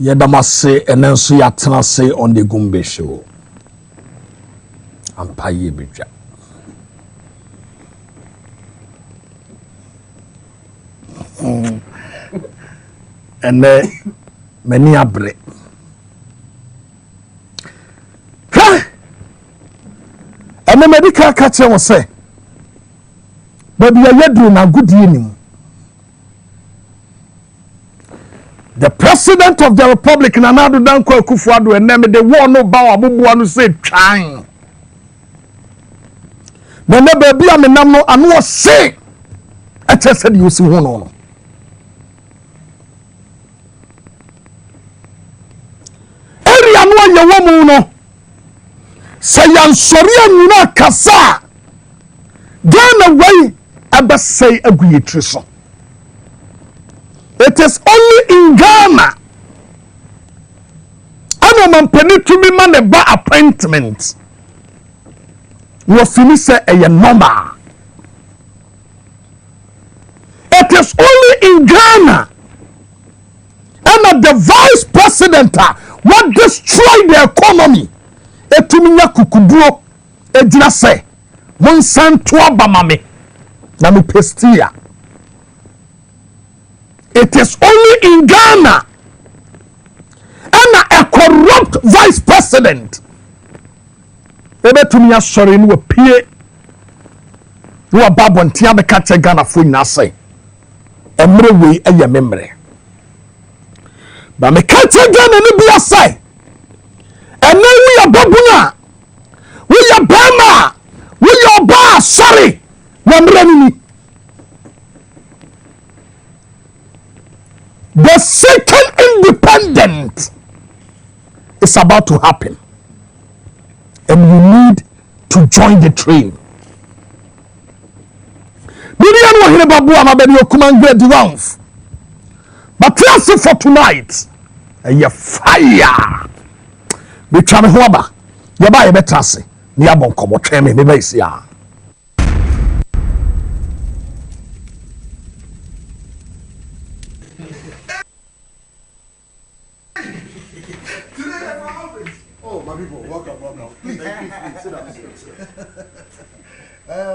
Yedamase and then so yatana say on the Gumbe show. And paye bija. And then many a break. And the medical catcher was say, baby, I do na good evening. The president of the republic, Nana Danko Kufuado, and name the war no bow abubuanu say trying. The never be a menamo and was say. I just said you see one on. Area no ye woman no. Say yan soria nuna kasa. Gana way aba say aguye triso. It is only in Ghana. I know man penny to me man about appointment. You finish say a normal. It is only in Ghana. And the vice president what destroy the economy. Etuminya kukuduro ejina say monsanto abamame na me pestia. It is only in Ghana and a corrupt vice president. Ebe tumiya sorry no pie no babo ntia be ka che Ghana fo nyina say emre we eye memre ba me ka che Ghana no bia say ene we ababuna we abama we oba sorry wamre ni. The second independent is about to happen. And you need to join the train. Oheneba Boamah Bennie grade 1. But that's it for tonight. And you fire. Be trying to hoba. You buy a better say. Ni abon kobo train me be see ya.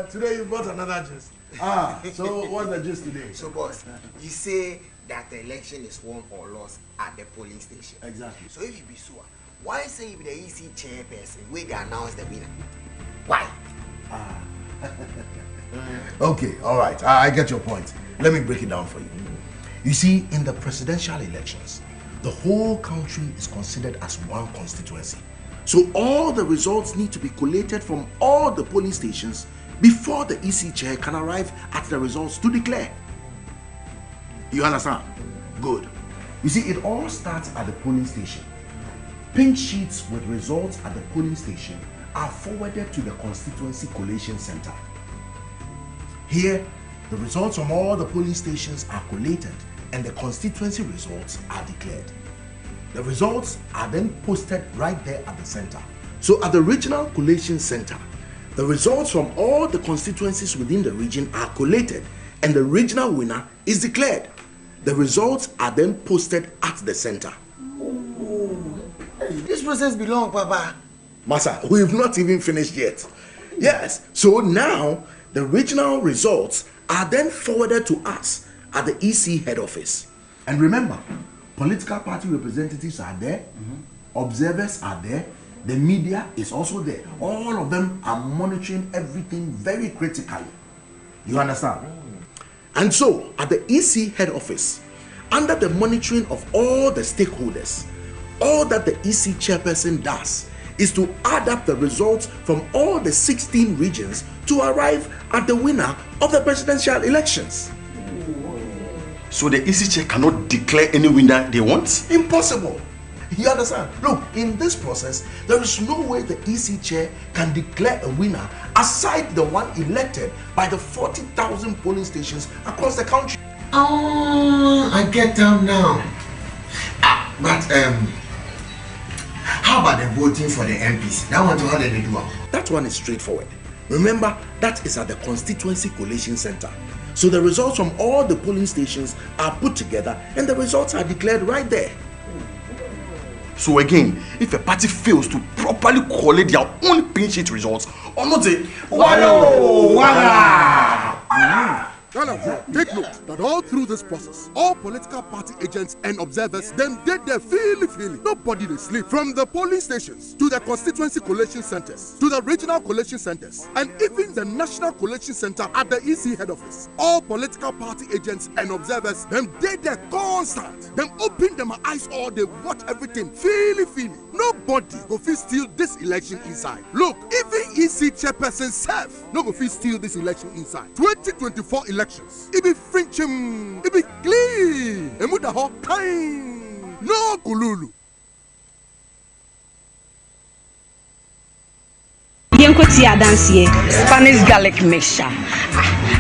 Today you brought another gist. So what's the gist today? So boss, you say that the election is won or lost at the polling station. Exactly. So if you be sure, why say you be the EC chairperson when they announce the winner? Why? Okay, all right. I get your point. Let me break it down for you. You see, in the presidential elections, the whole country is considered as one constituency. So all the results need to be collated from all the polling stations before the EC chair can arrive at the results to declare. You understand? Good. You see, it all starts at the polling station. Pink sheets with results at the polling station are forwarded to the constituency collation center. Here, the results from all the polling stations are collated and the constituency results are declared. The results are then posted right there at the center. So at the regional collation center, the results from all the constituencies within the region are collated and the regional winner is declared. The results are then posted at the center. Ooh. This process belongs, Papa. Massa, we've not even finished yet. Yes, so now the regional results are then forwarded to us at the EC head office. And remember, political party representatives are there, observers are there, the media is also there. All of them are monitoring everything very critically. You understand? And so, at the EC head office, under the monitoring of all the stakeholders, all that the EC chairperson does is to add up the results from all the 16 regions to arrive at the winner of the presidential elections. So the EC chair cannot declare any winner they want? Impossible. You understand? Look, in this process, there is no way the EC chair can declare a winner aside the one elected by the 40,000 polling stations across the country. Oh, I get down now. But how about the voting for the MPs? That one, how did they do it? That one is straightforward. Remember, that is at the constituency collation center. So the results from all the polling stations are put together and the results are declared right there. So again, if a party fails to properly collate their own pin sheet results, or not the Take note that all through this process, all political party agents and observers them did their feely. Nobody they sleep. From the polling stations to the constituency collation centers to the regional collation centers and even the national collation center at the EC head office. All political party agents and observers them did their constant. Them open them eyes all they watch everything feely. Nobody go fit steal this election inside. Look, even EC chairperson self no go fit steal this election inside. 2024 elections. It be Frenchim. It be clean. And with the whole time. No kululu. Yankoti adansie Spanish garlic mixture.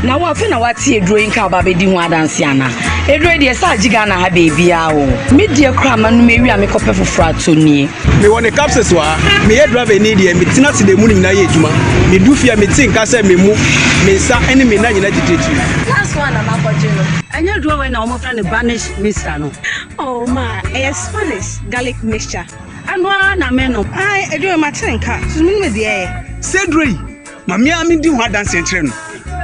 Na wa fe na wati edro nka babedi hu adansie na. Edro de sa giga na ha baby a o. Me de kra manu me wi a me kope foforo atoni. Me won capsules wa me ye driver ni de me tina se de mu nyina ye adwuma. Me du fia me tin ka se me mu me sa ene me na nyina ditetu. Last one na makoje no. Anya do we na omo fra ne Spanish mixture no. Oh ma, Spanish garlic mixture. Anwa na me no. Ai edo ma chenka. Sumu me de e. Cedric, mami ami di ho adanse entre no.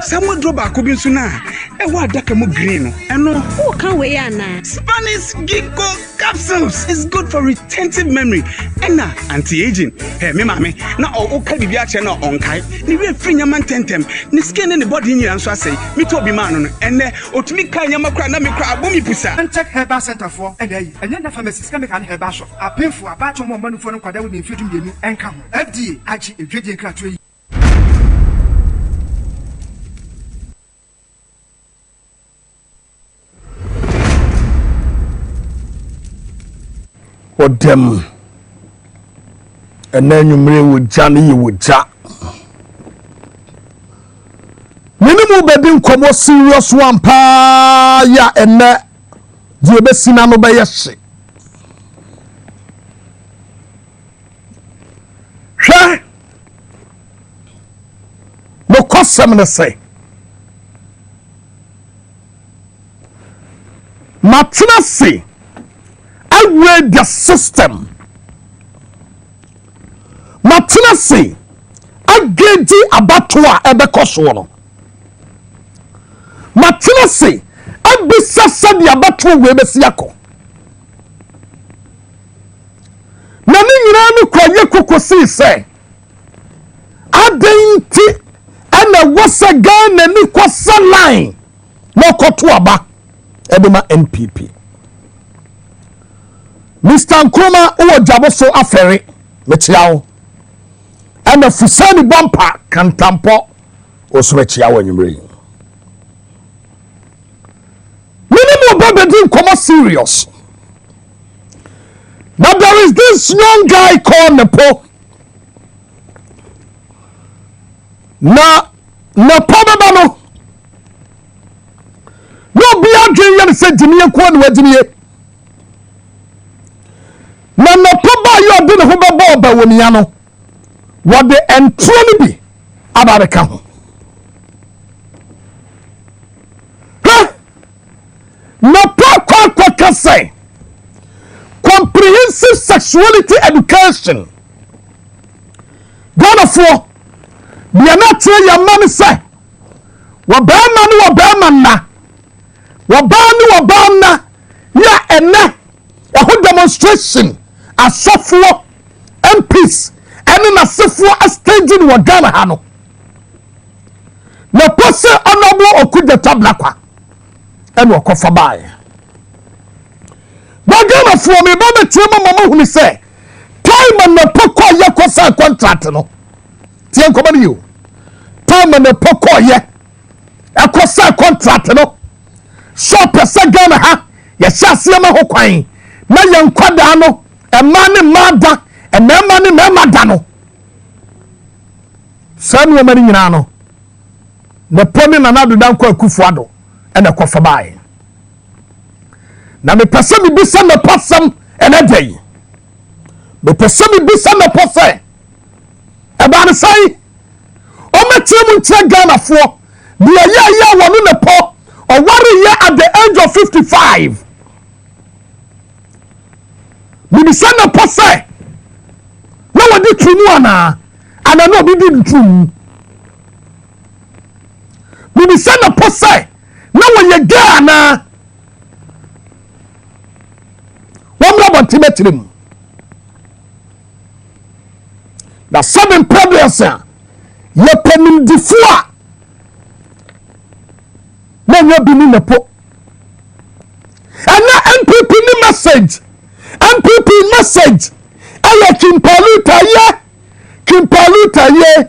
Samu droba ko bi nsu na e wa adaka mo green no. Eno Who can we ana? Spanish Ginkgo capsules is good for retentive memory and anti-aging. Hey, me mami, na o ka bibia che na onkai. Ni we free nyama tentem. Ni skin ne body nyira nso asai. Me to bi man no. Ene otumi ka nyama kra na me kra abomi pusa. And check herbal center for and then the pharmacist can make an herbal shop. A painful about to more money for no kwada with the feeding you and come. FDA actually a great cratry. What them and then you marry with Johnny, you would jack. Minimum baby come was serious one pa ya and that the best in no by yes. Sure. No cost some say. Martina say. I read the system. Martina say, I get the abattoir ebe kosono. Martina say, I be sasa the abattoir webe siyako. Nani nyina kwa ye kukosi say, adenti ene wasa gane ni kwa sa line no kotua ba ebe ma NPP. Mr. Nkrumah uwo jabo so afere mechiawo ana fusani bumper kantampo oso mechiawo nyumre minimum babedin come serious. But there is this young guy called Nepo na baba no be adwen yan se dimiye ko na wadimiye na no ba yo de ne ho baba ba womia no wo de entro ni bi abareka ho no pa kase comprehensive sexuality education gonna for bia na tie ya man say wo ba man na wo ba na ya ene a demonstration asofo MPs ene na sefo a staging wo Ghana ha no na pose honorable Okuda Tablakwa ene okofa bae Ghana for me ba betie mama hu ni say time na poko ye kosa contract no tie nkoba ni you time na poko ye akosa contract no so pese Ghana ha ye hyase ma ho kwan na ye nkwada no ema ne mada ema ne mada no sanu mari nyina no na poni na nadu dan kwa Akufuado ena kofa bae na me pese mi bisa na pasam ena dey me pese mi bisa na pose e ba ne sai o metem ntia Ghana fo bia ya wonu ne po o ware ye at the age of 55 Mibisa na pose. Na wadi true ana. Ana no bi di true. Mibisa na pose. Na woye ga ana. Wamra bontimetrim. The 7 problems ye penim difua. Na ye bi ni nepo. And na MPP ni message. MPP message. Aya Kimpaluta ye.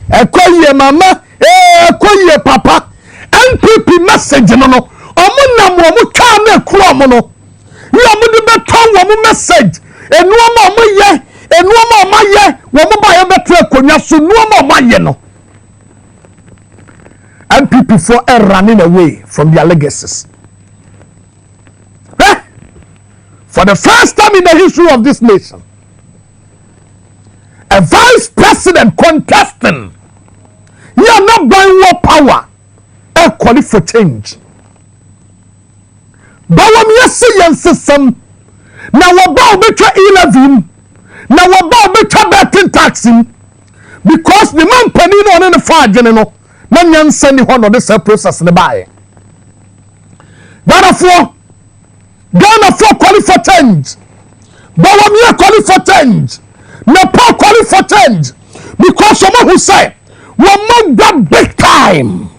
Ekoye mama, ekoye papa. MPP message no no. Omo nam omo ka na kro omo no. Yo mo de beton omo message. Enu omo ye. Enu omo ye. Wo mo ba ye beto akonya so nu omo ye no. MPP for running away from their legacies. For the first time in the history of this nation, a vice president contesting, you are not buying more power, a calling for change. But when you see your system, now we're about better 11, now we're about better betting taxing, because the man penny on the far general, man yan sending one of this process in the buy. Therefore, Ghana for calling for change. Bawamia calling for change. Nepal calling for change. Because someone who said, we'll make that big time.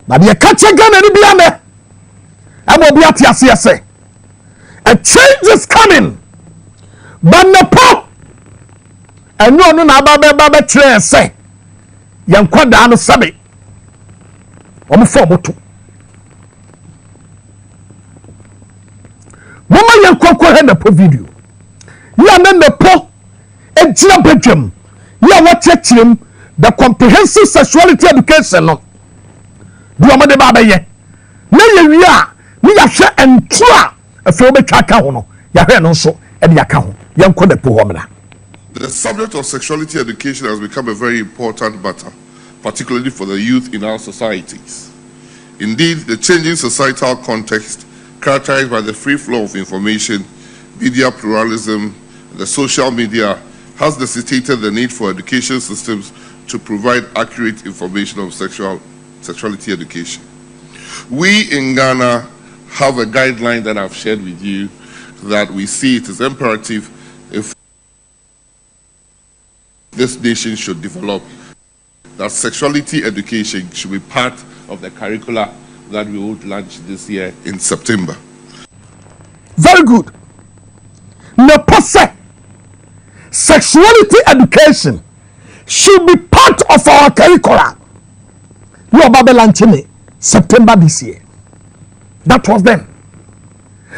But you catch a gun and be on there. I will be at your CSA. A change is coming. But Nepal, and no, Baba train say, young Quadano Sabi. On 4 2. Mama yan kwakwa na po video. Ya na po e tia bedwam. Ya watchechim the comprehensive sexuality education no. Do amade ba ye. Na ye wi a ni ya hwe entro a afi obetwa ka ho no. Ya hwe no so e de aka ho. Yan ko na po ho mra. The subject of sexuality education has become a very important matter, particularly for the youth in our societies. Indeed, the changing societal context characterized by the free flow of information, media pluralism, and the social media has necessitated the need for education systems to provide accurate information on sexuality education. We in Ghana have a guideline that I've shared with you that we see it as imperative if this nation should develop, that sexuality education should be part of the curricula that we would launch this year in September. Very good. Sexuality education should be part of our curricula. You are launching September this year. That was then.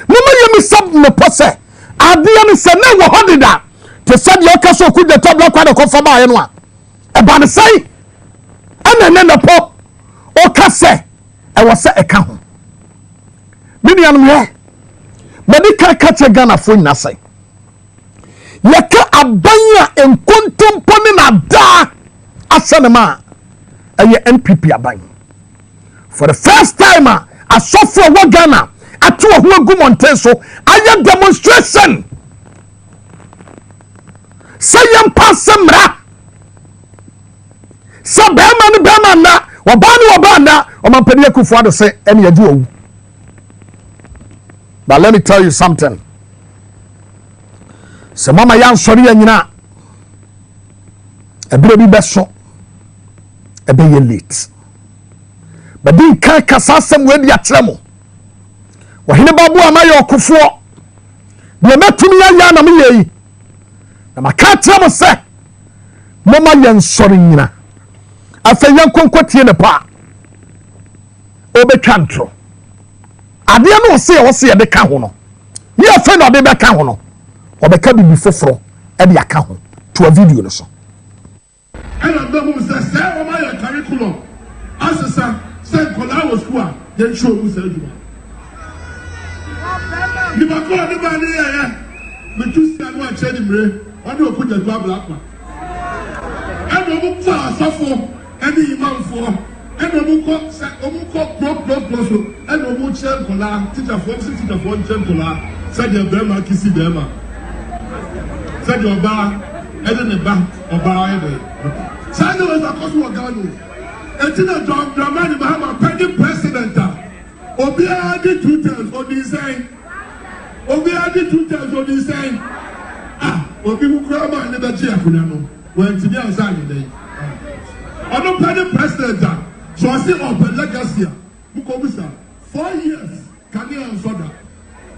Mama yemi sab Nepose. Adiani se ne wo hodida. Te said your castle could the top block the confirma enwa. E ba ne say. Ene ne po. O kase. I was say eka ho. Mini anum ye. Medical catch Ghana for na say. Yeka abanya enkontompone na da asanema. Eye NPP aban. For the first time I suffer wa Ghana atu ho agumonten so aye demonstration. Say yam passemra. Sa bema na wabana omampani akufo ado say ene yadi owu. But let me tell you something. Se mama yan sori anyina ebire bi beso ebe ye late. But din kan kasasem we dia tremo. Oheneba Boamah okufo. De metumi ya na me yi. Na maka tremo se mama yan sori nyina. Afa yan konkotie ne pa. Obetwa ntro. Ade no se wo se de ka ho no. Ye afa no de be ka ho no. Obeka bibi foforo e de aka ho to a video no so. And I'm going to say, my curriculum. As I said, Kola was poor, then show you said you. You are going to buy the but you see, I'm going to tell him, I don't put the black man. I don't look for a suffer any imam for and Omuko so and Omuchen Kola, teacher for Kola, said your Bema Kissi Bema. Said your bar, and then the back or bar. Sando was a Cosmo Gano. And to the Dramani Mahama, pending president. Obia did 2 times for design. Obia did 2 times for design. Obi Mukrama and the Chiakunano. When to be outside today. I don't pay the president. So I say open legacy. Mukomisa 4 years. Can you answer that?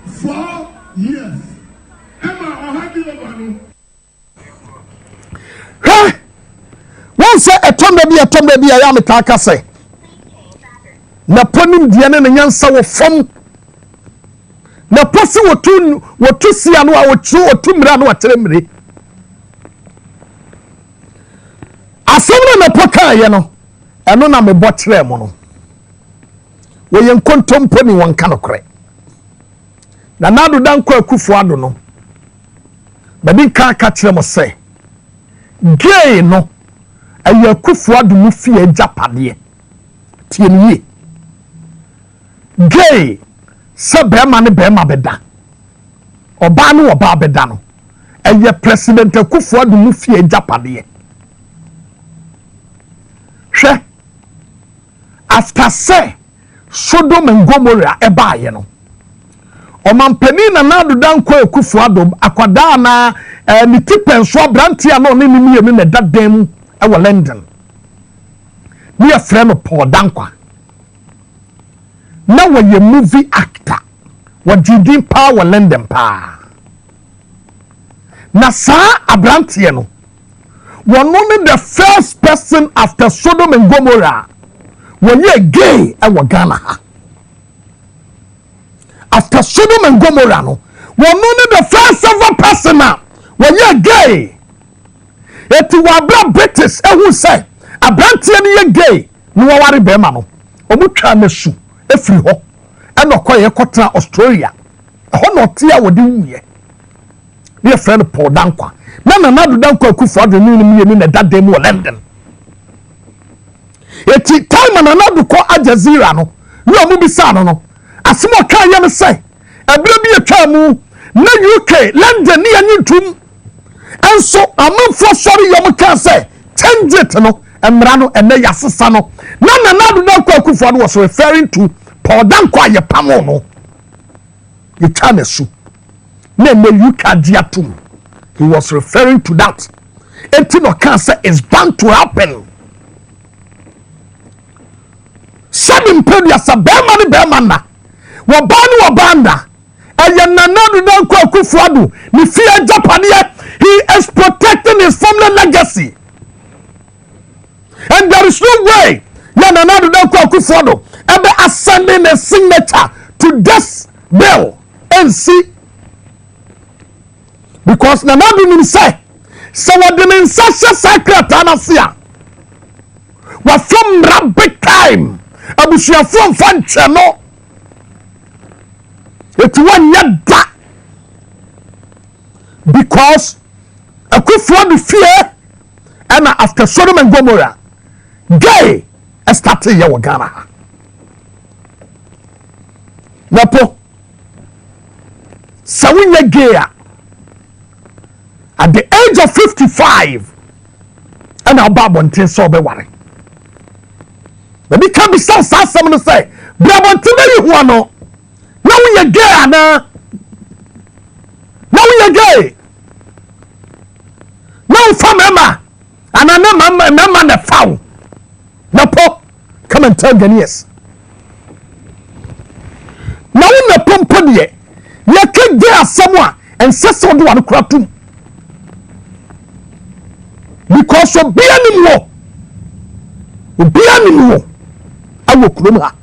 4 years. Emma Oheneba. Hey! One say a tombe be a yamitaka say. Na ponim diane na nyansa wo fam. Na posi wotu si anu a wotu mra no atere mre. Asomna na poka ye no. Eno na me botre mo no. Wo ye nkontompo ni wonka nokre. Na nadu danko akufu ado no. Badi ka kire mo say. Gay no. Aye akufu ado mu fie japade. Tie ni gay se bema ne bema beda oba ne oba beda no eye president akufo adu mu fie japade hwe after say Sodom and Gomorrah eba ye no omampani na nadu danko akufo adu akwada na ni tipenso abrantia no ne ni yemi na dadam e wo London ni a friend of Paul Dankwa. Now when you movie actor, what did you power lend them pa? Na sa abrantie no. One only the first person after Sodom and Gomorrah. When you gay and Ghana. After Sodom and Gomorrah no. One only the first ever person now. When you gay. Eti wabra British who say abrantie no ye gay. No wari bema no. Omu twa mesu. Efri ho and okoye kotra Australia ho no tia wodi wuye ne friend Paul Dankwa na nadu Dankwa akufo ado ni mi na dadam wo London eti time na nadu ko Aljazeera no ni omu bisa no asimo kan ye me say ebere bi etwa mu na UK London ni anyi tum enso amanfo sori yom kan say change it no emra no ene yasesa no na nadu Dankwa akufo ado was referring to Paul Dankwa ye pamo no ye chanesu na me diatum he was referring to that enti no can say is bound to happen seven period sa bema na wo banda eye nadu Dankwa akufo ado ni fear Japan he is protecting his family legacy and there is no way nadu Dankwa akufo ado ebe ascending a signature to this bill and see because nadu nim say so what the session secret anafia wa from rabbit time abusia from fan channel it one yada because akufo ado fear and after Sodom and Gomorrah gay started here with Ghana. Napo Sawinya gay at the age of 55 and our babontin so be worry. But it can be so sad someone say, Brabontin you wano. Now we are gay na. Now we are gay. Now from Emma and Emma na foul. Napo come and tell Ghanaians. Now in the pompo ye can get someone and say so do one kratum because of be anymore I will krum ha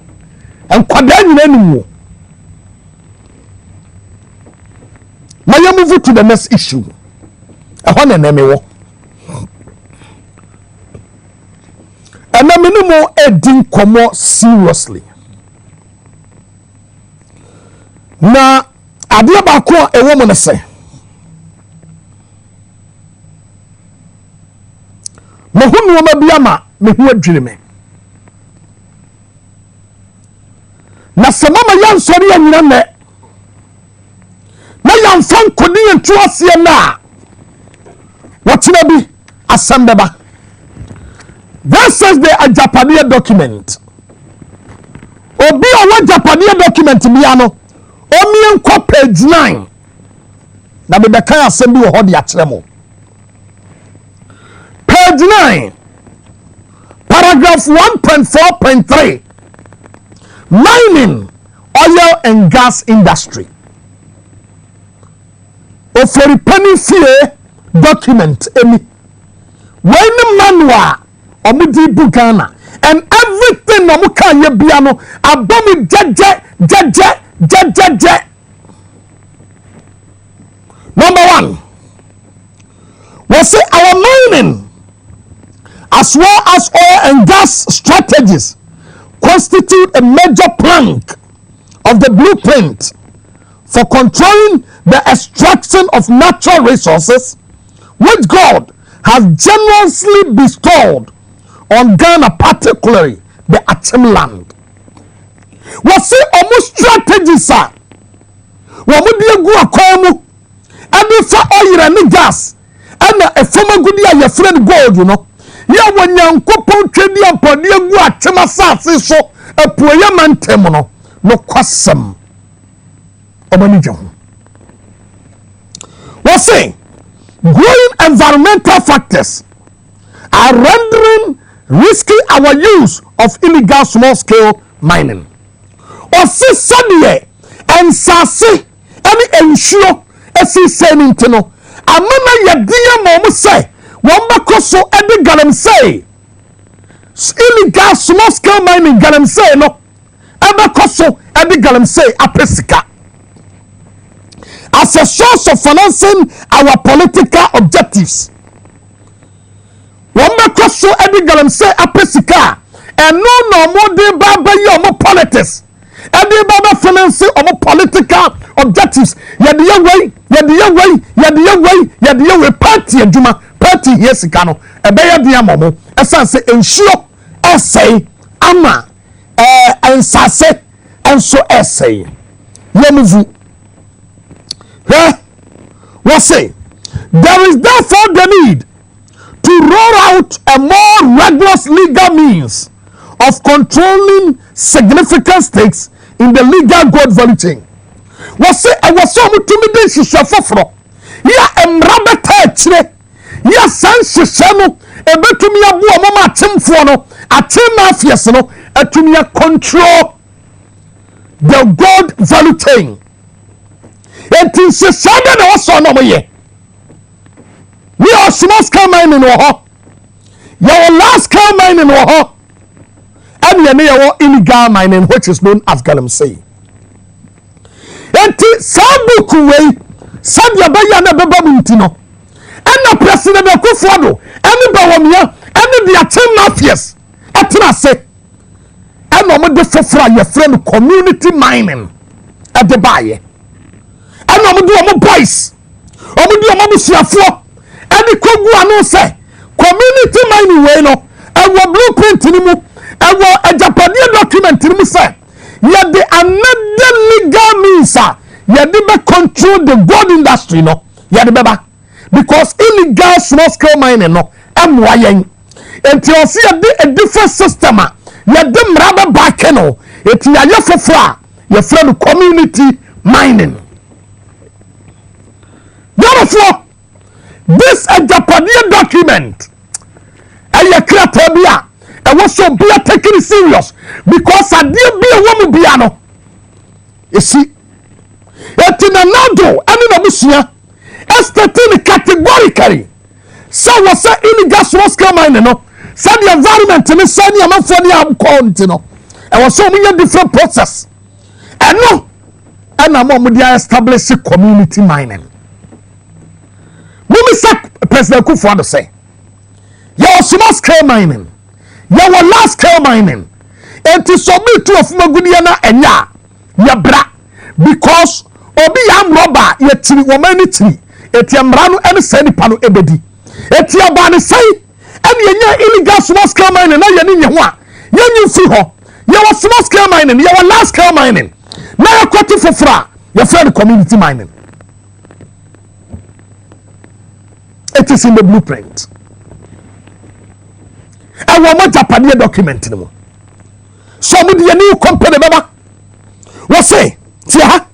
and kwadan anymore. Now you move to the next issue. I want an enemy. And I mean more edin komo seriously. Na adia ba ko ewo mo ne se mo hunu ma bia ma me hu adwene me na se mama yan sori anyina ne na yan fan kodi entu ase na watena bi asambeba. This is the Japanese document. Obi owa Japanese document bia no omi enko page 9 na be kan asem bi wo hodi akere mo. Page 9 paragraph 1.4.3 mining, oil and gas industry. Ofori penny fee document emi when manual omudi bugana and everything no muka ye bia no abomi jeje. Number 1, we say our mining as well as oil and gas strategies constitute a major plank of the blueprint for controlling the extraction of natural resources which God has generously bestowed on Ghana, particularly the Achim land. We see almost strategies are we mudi egu akwemu and fa oil and gas and a former good year your friend gold, you know. Ya wanyankopon twedi apodi egu Achim asase so apoya mantem no kwasem obani jehu. We say growing environmental factors are rendering risky our use of illegal small-scale mining. Or see sadie and sassy any ensure esi saying no. Amana yadiya momu say wamba koso edi galam say illegal small-scale mining galam say no. Eba koso edi galam say apesika as a source of financing our political objectives. Wamba koso edi galam say apesika and no more de baba yo politics. Edi baba financing our political objectives. Yadiya way party aduma party yesika no ebeya dia momo esan say ensure essay ama ensase enso essay yemuvu we say there is therefore the need to roll out a more rigorous legal means of controlling significant stakes in the legal gold value chain. We say I was so mutumide shishafofro ya emrabeta chire ya san shishano ebetumi abu omama atimfo no atim mafias no atumi control the gold value chain. It is shishano na waso no moye we are small scale mining wo ho your large scale mining wo ho and your illegal mining which is known as galamsey. Enti sabuku wey sabia baya na beba muntino and president Akufo-Addo and bawomia and the Achim mafias atna say and omo de fofra your friend community mining at the baye and omo do omo boys omo do omo busiafo and the kogu anu say community mining wey no and blueprint ni mu and a Japanese document ni mu say yet the another legal means yet they control the gold industry no yet beba because illegal small scale mining no MYN and you see a different system yet them rather back no it ya yefofra your friend community mining. Therefore this a Japanese document and you create bia and what so be taking it serious because I did be a woman piano. You see, etina nado ani na busia estatin categorically so was say illegal small scale mining no say the environment ni say ni amanfo ni am no and was so many different process and no and am dey establish community mining. Mumi say President Akufo-Addo say your small scale mining your large scale mining and to submit to of magudia na enya ya bra because obi yam roba yetiri womani tiri etiamra no ene sani pano ebedi etiaba ne sai ene yenya illegal small scale mining na yeni nye ho a yenyi fi ho You was small scale mining, you were large scale mining. Now you're quoting for fra, your friend community mining. It is in the blueprint. And one more Japanese document. Some of the new company, Baba, was say, there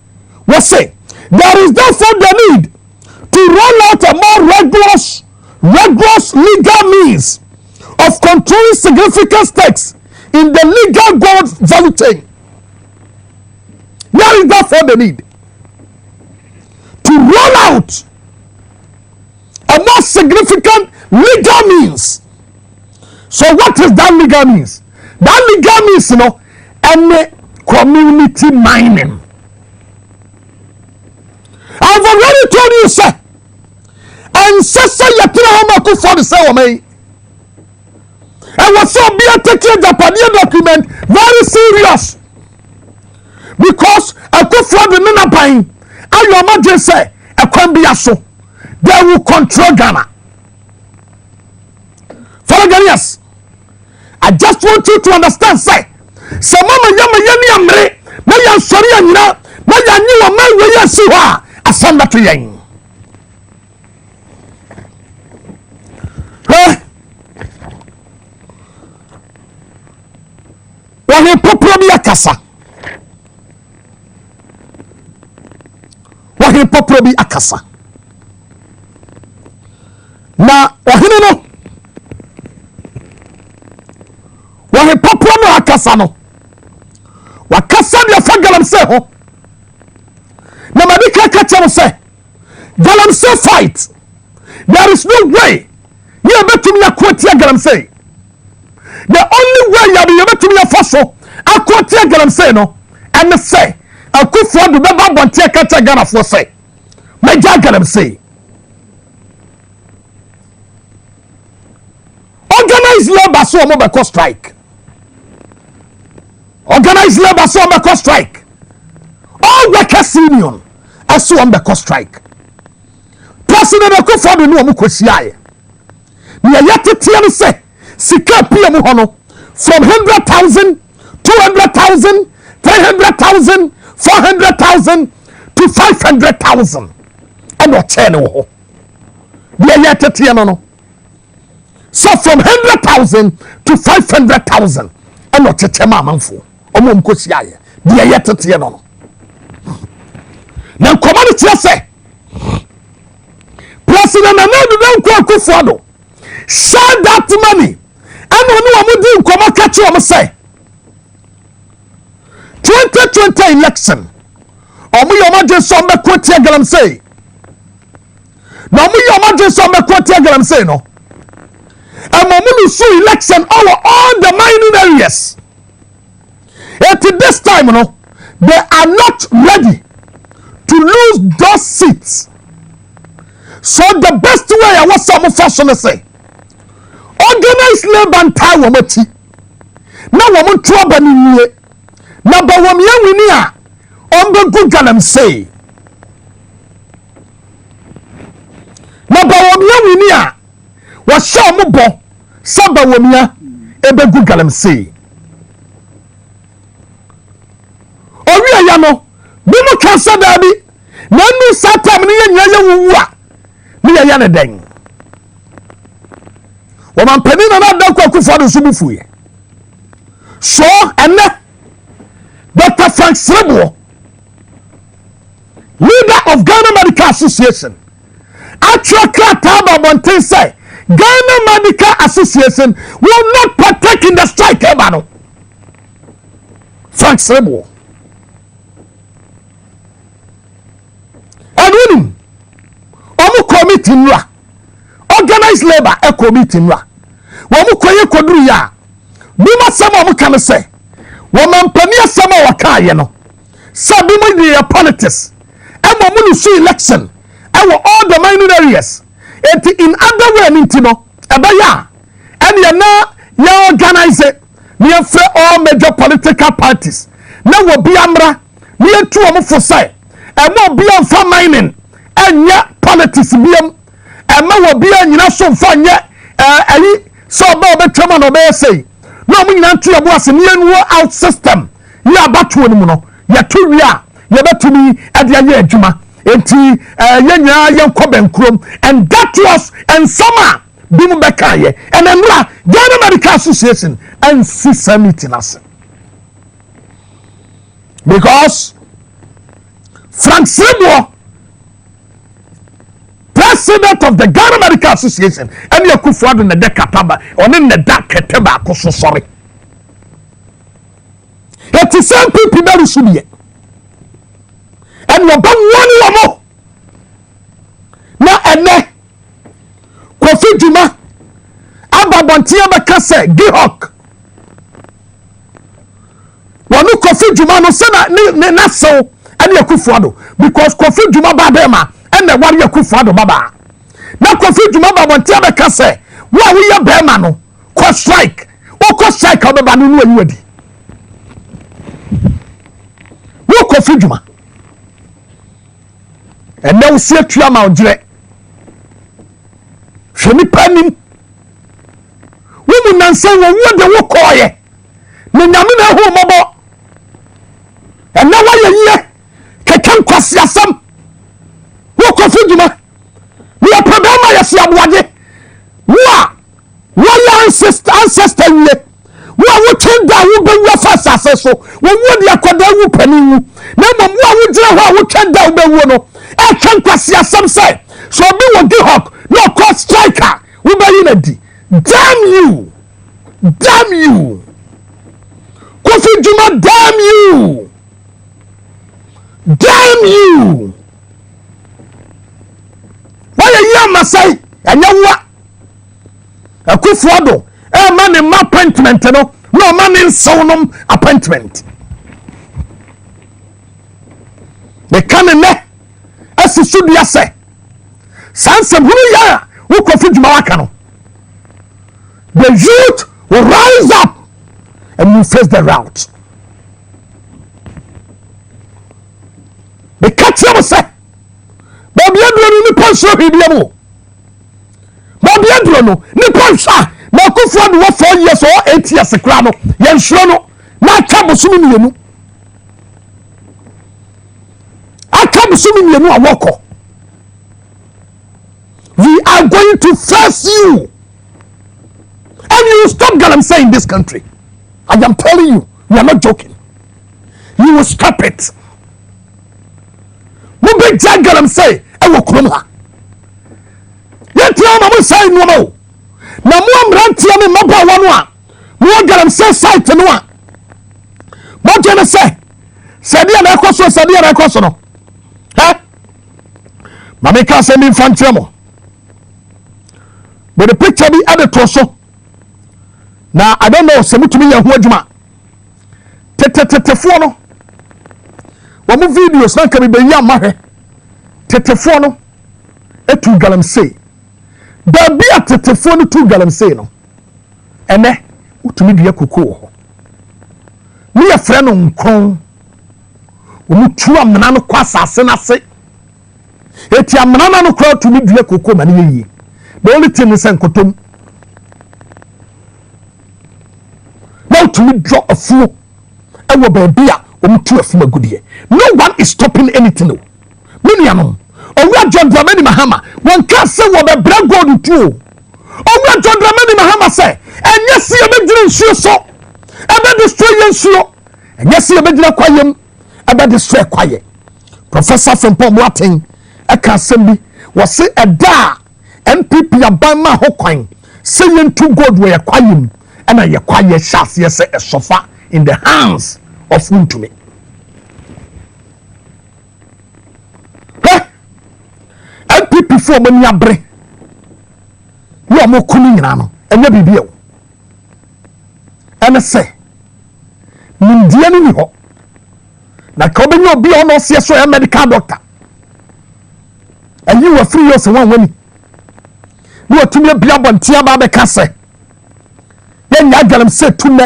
is therefore the need to roll out a more rigorous legal means of controlling significant stakes in the legal gold value chain. There is therefore the need to roll out a more significant legal means. So what is that legal means? That legal means, any community mining. I've already told you, sir. And sister, you how much for the same way. And was so be a taking Japanese document very serious. Because I could for the Nana buying. And your mother say, I can't be a so. They will control Ghana. For Ghanaians, I just want you to understand, say, some mama yama yani amre, na ya sorry anyina, na ya ni wa man we ya si wa, asamba to yen. Wahe popro bi akasa. Wahe popro bi akasa. Na wahene no wahe popro no akasa no wakasa dia fa galamsey ho na madika ka chem say galamsey fight there is no way you betumi akotia galamsey. The only way you betumi afaso akotia galamsey no and say akufo do beba bonte ka cha Ghana for say meja galamsey. Organized labor so mo be strike. Organized labor so be strike. All workers union aso be strike. President Akufo do no mo kwasiaye. Ne yatete say sika pm ho no from 100,000, 200,000, 300,000, 400,000 to 500,000 and what chain ho. Ne yatete no. So from 100,000 to 500,000 and not a manful. Omum Kusiaye, dear yet at Tiano. Now, commodity say, President Anadu don't call Kufado. Share that money. And when you are doing, come on, catch you, say 2020 election. Omu Yamaja Samba Quotia Galam say. No, me Yamaja Samba Quotia Galam say no. And Mamulu Su election over all the mining areas. At this time, they are not ready to lose those seats. So the best way I want some fashion to say, organized labor and tie womati. Now woman trouble in ye. Now but when we near on the good galamsey. Now but when we near was show mo bo saba womia ebe gu galamsey. Owi ya no bi mo kansa da bi na nu satam ni nya ya wuwa ni ya ne den wo man pani na da kwa Akufo do so bufuye so ene Dr. Frank Srebo, leader of Ghana Medical Association, actually Monte say Ghana Medical Association will not partake in the strike. Frank Srebo. And winning, omu committee nwa, organized labor a committee nwa. Wamu koye kodru ya, bima sama wamu kame say, wamampania sama wakaye no, sabima the politics, and wamu su election, and all the mining areas. And in other way, Nintino, Abaya, and you now you organize it, we have all major political parties. Now will be Amra, we are two of for say, and more be on for mining, and yet politics be and more will be on you know so fun yet, so about the chairman of say, no mo nyina nto yebo ase ne yenu out system ya batuo ne mu no ya to wi a ya betumi ade aye adwuma enti yenya yenkɔ benkrom and that was and summer bimu bekaye and emra Ghana Medical Association and summit in us because Frank Sebo, president of the Ghana Medical Association, and you could find in the Decataba or in the Decataba, so sorry. It is some people that should be. And you're one more. Now, and then, Kofi Juma, Ababontia Bakase, Gihok. Wanu Kofi Juma no sena na so and Yakufuado because Kofi Juma Babema and the one Yakufuado Baba. Now Kofi Juma Babontia Bakase, why we are Bema no? Ko strike. O ko strike Baba no ready. Wo Kofi Juma. And now see a Tuama Ojire. Shemi panim. Woman nanse wo de wo koye. Me nyame na ho mobo. And now why ye keken kwasi asam. Wo Kofi Juma. We are problem ya si abwaje. Wo ancestor ye. Wo tenda wo be wo fasa so. Wo de akoda wo pani wu. Na mom wo gire ho wo tenda wo be wo no. E ken kwasi asam say. So be wo gi hawk. No court striker. We be in di. Damn you. Damn you. Kofi Juma, damn you. Damn you. Why are you say? And you what? A Kufuado. A man in my appointment, no man in Sonum appointment. They come in there. As you should be say. Sansa Buya, who Kofi Juma Wakano. The youth will rise up and you face the route. The catch you say, Bobby Adrian, Nippon show him. Bobby Adrian, Nippon shah, Makufuad was 4 years or 8 years a crano, Yan Shrono, not Kabusumi. I come assuming you know a walker. We are going to face you. And you will stop Galamsey in this country. I am telling you, we are not joking. You will stop it. We big Jack Galamsey, and will come here. Yet, I will say no more. Now, more Rantian and Mapa one. More Galamsey side to one. What can I say? Sadia Rakoso, Sadia Rakoso. Eh? Mamika send in Fantiamo. But the picture be added to so. Now I don't know, some to me a wajuma. Tetefono. One videos not can be young mahe. Tetefono. Etu Galamsey. There be a tetefono to Galamsey no. Ene utumi dia kuku. Me a friend on kon. Umutu amna no kwasa ase na se. Eti amna no kwa tumi dia kuku ma ne yi. The only thing is enkotom. Now to me draw a fool. And we be a to a full good year. No one is stopping anything. Minianum. Or we are John Dramani Mahama. One can't say what the black gold do. Or we are John Dramani Mahama say. And yes, see a bedroom sure so. About destroy your sure. And yes, see a bedroom quiet. About destroy quiet. Professor from Pomwating. I can't send me. Was say a da. NPP Abama Hokwain. Saying too good we are quiet. And I acquire shots, yes, a sofa in the hands of Wuntumi. And people for when you are brain. You are more cooling now, and you be real. And I say, Mundiani ho. Now, come in your be on us, yes, a medical doctor. And you were 3 years and 1 winning. You are to me a Biaban Tiaba Becase. Yen yagalam se tume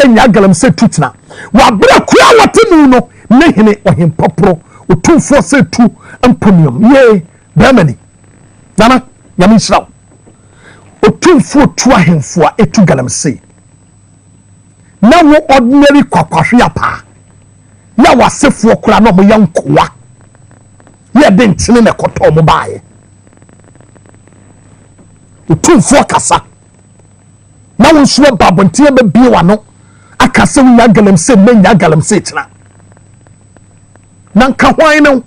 en yagalam se tutna wa bra kwa watemu no nehene ohim popro otumfo se tu amponium ye bramani nana yami sraw otumfo tu ahemfo a etu galam se na wo ordinary kwakwahwe apa ya wasefo kura no mo yankoa ye de ntene na koto mo baaye utumfo kasa na wo nso babontie ba bie wa no akase wo ya galamse menya galamse tena nan ka hwan no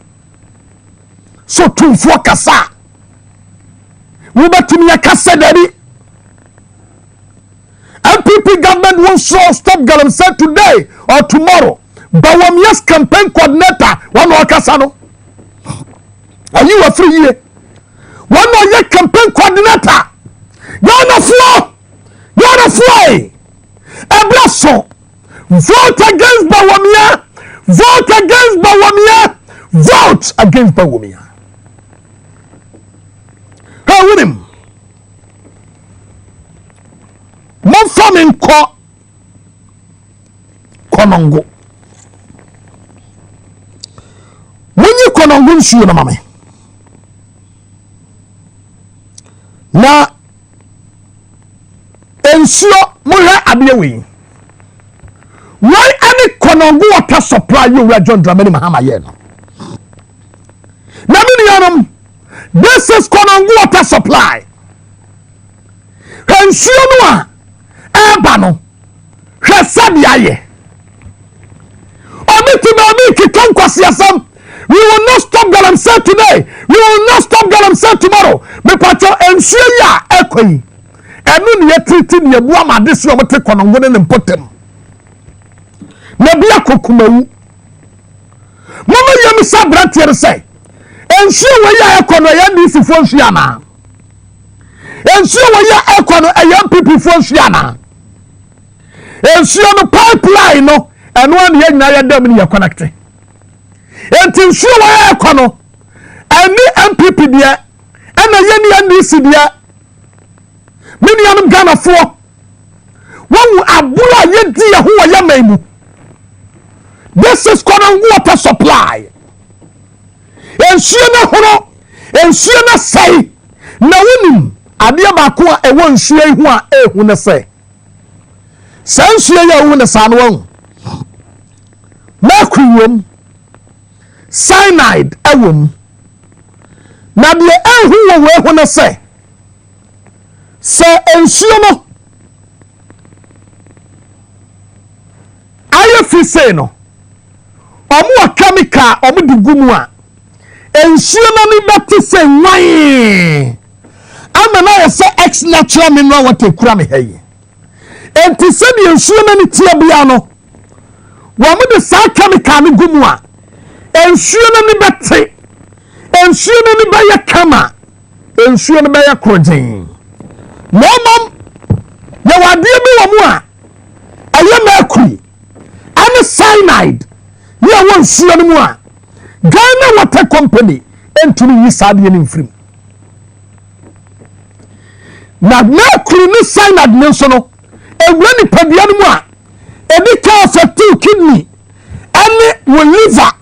so tumfo kasa wo batumi akasa dari MPP government won't stop galamse today or tomorrow. Boamah's campaign coordinator, one more Casano. Are you a free year? One more your campaign coordinator. You're on the floor. You're on the fly. A blasso. Vote against Boamah. Vote against Boamah. Vote against Boamah. Hey, with him. Mon famine ko konongo. Munyi konongo nsuo na mame. Na ensuo muhwe abewe. Why any konongo water supply you were John Dramani Mahama ye no. Na mini yanum, this is konongo water supply. Ensuo no a Abano, Hasabiaye. We will not stop Galamsey today. We will not stop Galamsey tomorrow. Me pacho ensure ya ekoi. Enu ni treating ye buama disi omote konongone nempotem. Nebia kokumewu. Mama yemi sabranti yere say. Ensure we ya ekono ya ndisi fonshiana. Ensure we ya ekono ya MPP fonshiana. Ensure no pipeline no and one ye na ya dem ni ya connect. Ensure wa ekono ani MPP dia na ye ni NDC dia mini anum Ghana fo won abura ye di ye ho ya maimu. This is Konongo water supply. Ensure na hono ensure na sai na wonim ade ba ko a ewo nsue hu a ehu ne sai Sansue ya wu ne sanwo mercury cyanide ewom na de ehu wo ehu ne se ensuo no aye fi se no omo chemical omo digumu a ensuo no ni beti se nwan amana ye se ex natural mineral water kura me hayi enti se bi ensuo na ni tie bia no wo mo de sa chemical ni gumu a ensuo na ni beti ensuo na ni ba ya kama ensuo na ba ya krogen momom ya wadie bi wo mu a aye mercury and cyanide ya won suo no mu a Ghana Water Company entumi yi saade ni mfrim na mercury ni cyanide ni so no ewura ni padua no mu a ebi ka affect kidney and wo liver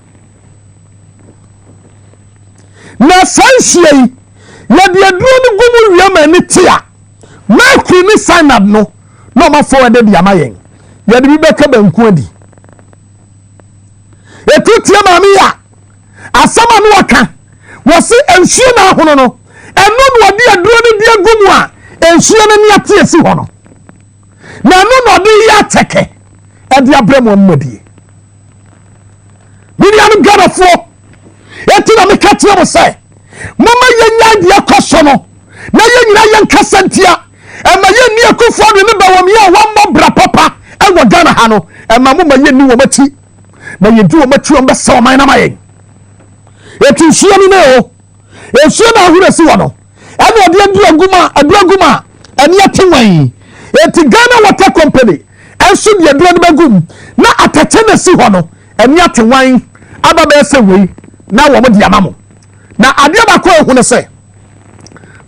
na sansie ya de aduro ni gumu wiama ni tia mercury ni cyanide no no ma forward de amayen ya de bi beka banku adi etutia mami ya asama no waka wose ensuo na hono no eno no de aduro ni de gumu a ensuo na ni ate esi hono na no de ya teke e de abramo mmadi milianu garafo etina me katia mo sai mama yenya de akoso no na yenyina yenkasantia e ma yenni akufo de ne ba wo me a wammo bra papa e wo Ghana ha no e ma mo ma yenni wo mati na yedu wo mati wo mbesa wo man na mayen etu suo ni ne o esuo na ahura si wo no e na de aduraguma eni atenwan eti Ghana Water Company enso de aduro ne bagum na atache na si ho no eni atenwan aba ba ese wei na wo mo de amamo na ade ba ko ehu ne se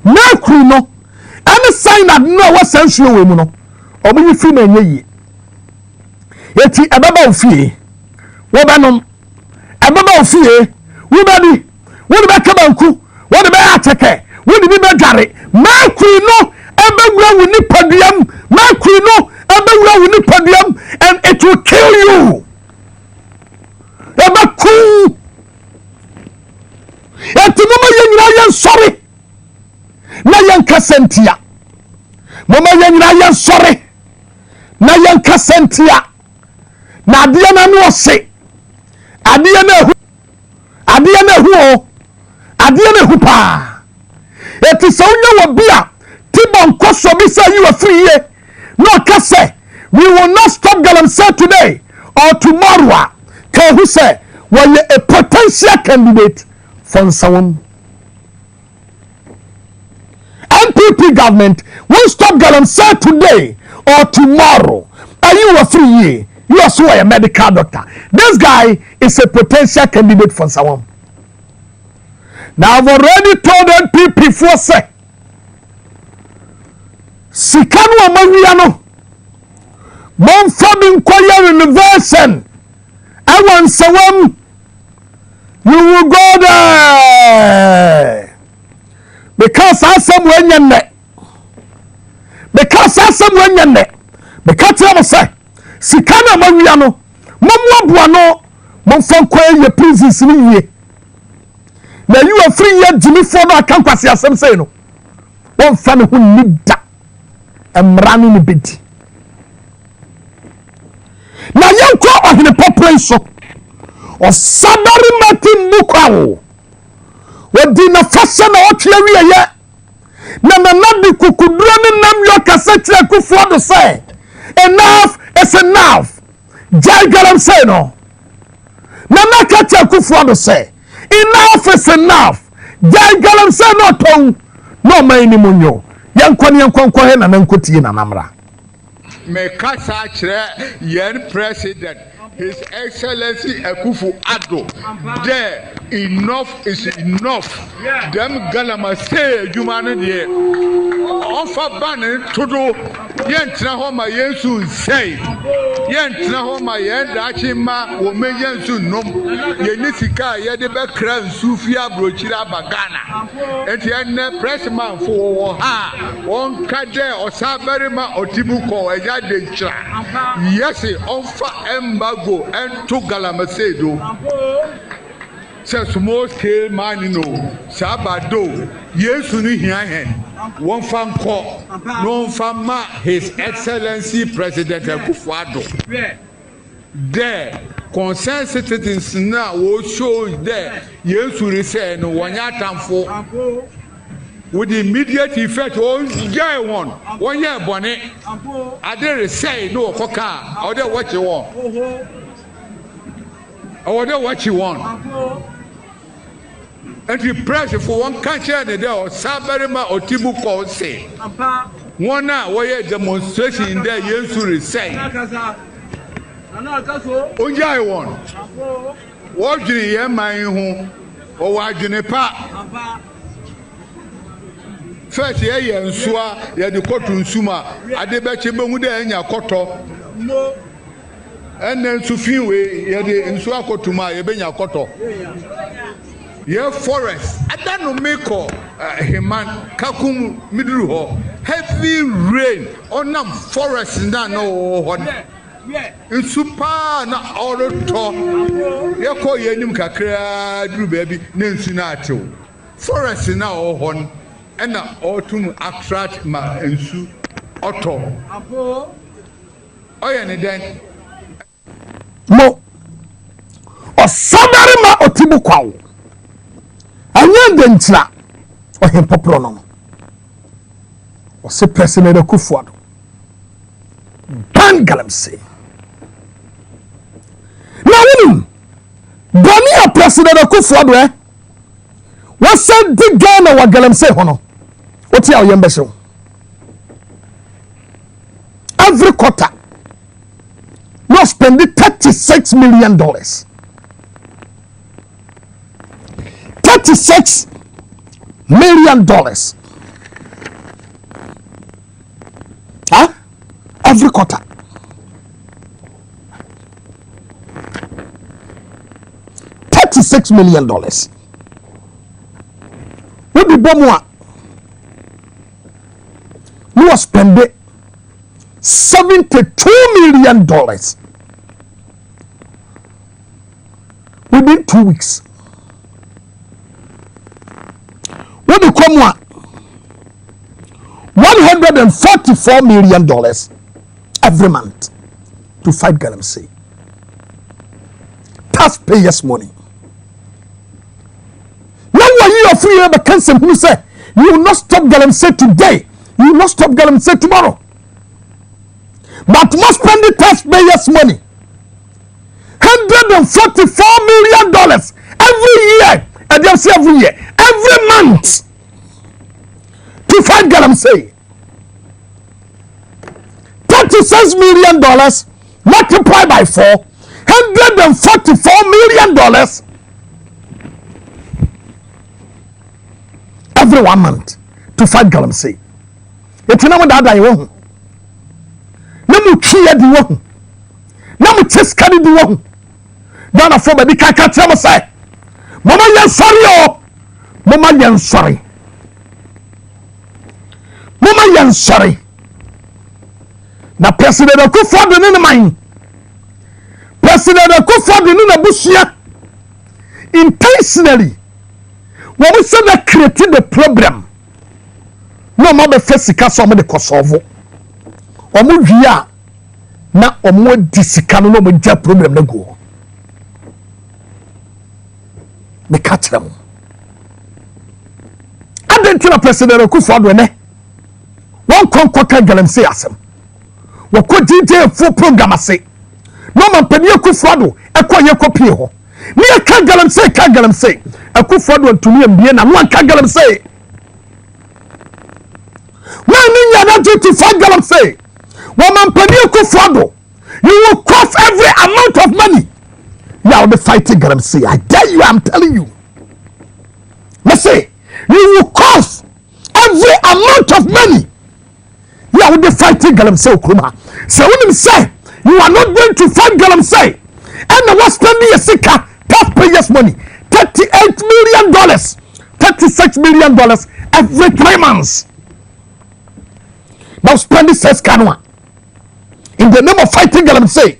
mercury no ene cyanide no wa sansuo we mu no omo yi fi na enye yi eti ebaba ofie wo banom ebaba ofie wo badi wo de beka banku wo de be ateke wo de bi bedware mercury no ebewura wo ni paduam mercury no ebewura wo ni paduam will kill you. Eba ku. Eti mama yenyina yen sorry. Na yen kasentia. Mama yenyina yen sorry. Na yen kasentia. Na adeɛ na no ɔse. Adeɛ na hu. Adeɛ na hu o. Adeɛ na hu pa. Eti so nya wo bia Tibon koso bi say you are free ye. No kase. We will not stop Galamsey today or tomorrow. Can who say well a potential candidate for someone? NPP government will stop Galamsey today or tomorrow. Are you a free ye? You are so a medical doctor. This guy is a potential candidate for someone. Now I've already told NPP for say Sikanu Amawiano Monfabin Koya Renovation. I want someone. You will go there. Because I some when you net. Because I some when you net. Because I say, Sikana Mariano, Mamma Buano, Monfan Koya, your princess in ye. Now you are free yet, Jimmy Ford, can't pass your some say no. One family who need that. I'm running a bit. Na yanko ohine population o sabari matin mukwawo wodi na fasa na otwe wiye na nadi kukuduro ni nam yo kasetre kufuo do say enough is enough jai Galamsey no na nakati kufuo do say enough is enough jai Galamsey no ton no man ni munyo yanko ni yanko he na nankotie na namra me kasa kire yen president His Excellency Akufo-Addo. There, enough is enough. Them Galamsey human there. Offer banning to do yentra homa yensu say. Yentra homa yendachima wome yensu nom. Yenisika yedebe kran sufia brochira bagana. Enti ene pressman for ha. On kade osaberima otibuko eja denchra. Yes, offer embargo and to Galamsey do. Says small scale man no Sabado. Yes, you hear one fan call. No fama His Excellency President Akufo-Addo. There, concerned citizens now will show there. Yes, you say no one yatam for. With immediate effect, oh, yeah, 1 year bonnet. I dare say no coca, or there what you want. Or there what you want. And you press for one country and there, or Sabarima or Tibuko say. 1 hour, where demonstration there, yes, to say. Oh, yeah, 1. What do you hear my home? Or what do you pa? First year nsua ya de kotu nsuma ade be chebe hu de anya koto no enne nsufin we ya de nsua kotuma ye benya koto ye forest adanu meko heman kakum midru ho heavy rain onam forest na no ho nsupa na oroto ye ko ye nim kakra duru baby na nsu na atew forest na ho and autumn attract my ensu auto. Oh, yeah, then no. Or somebody ma otibukwa. Anya dentra or him popronom. Or say President Akufo-Addo. Ban Galamsey. Now, Bania President Akufo-Addo, eh? What said the Ghana wa Galamsey hono? What's your yembeso? Every quarter, you spend $36 million. $36 million. Huh? Every quarter. $36 million. We be bomwa. You are spending $72 million within 2 weeks. What the come $144 million every month to fight Galamsey. Taxpayers' money. Now when you are free of cancer, who say you will not stop Galamsey today, you will not stop Galamsey tomorrow. But must spend the taxpayers' money. $144 million every year, and they say every year, every month to fight Galamsey. $36 million multiplied by 4, $144 million every 1 month to fight Galamsey. It's not that I want. No more tree at the one. No more chest carry the one. Donna for the kaka tell say, Mama, you're sorry, oh, Mama, you're sorry. Mama, you're sorry. Now, President Akufo-Addo in the mind. President Akufo-Addo in the bushia intentionally. When we say that creating the problem, no more the first case of the Kosovo. Omo via na omo disikano no mo ja problem na go. Me catch them. Adentina President Akufo-Addo ne. One conquer Galamsey asem. Wako DJ full program ase. No man pedi Akufo-Addo ekwa ye kopie ho. Ni ka Galamsey Akufo-Addo ntumi mbie na no ka Galamsey. When ni nya na to fight Galamsey. Woman pedi Akufo-Addo, you will cost every amount of money. You will be fighting Galamsey. I dare you, I'm telling you. Let's say you will cost every amount of money. You will be fighting Galamsey Okruma. So when you say you are not going to fight Galamsey, and the West Indian Sika taxpayers' money, $38 million, $36 million every 3 months. Now spend this says Kanwa. In the name of fighting Galamsey.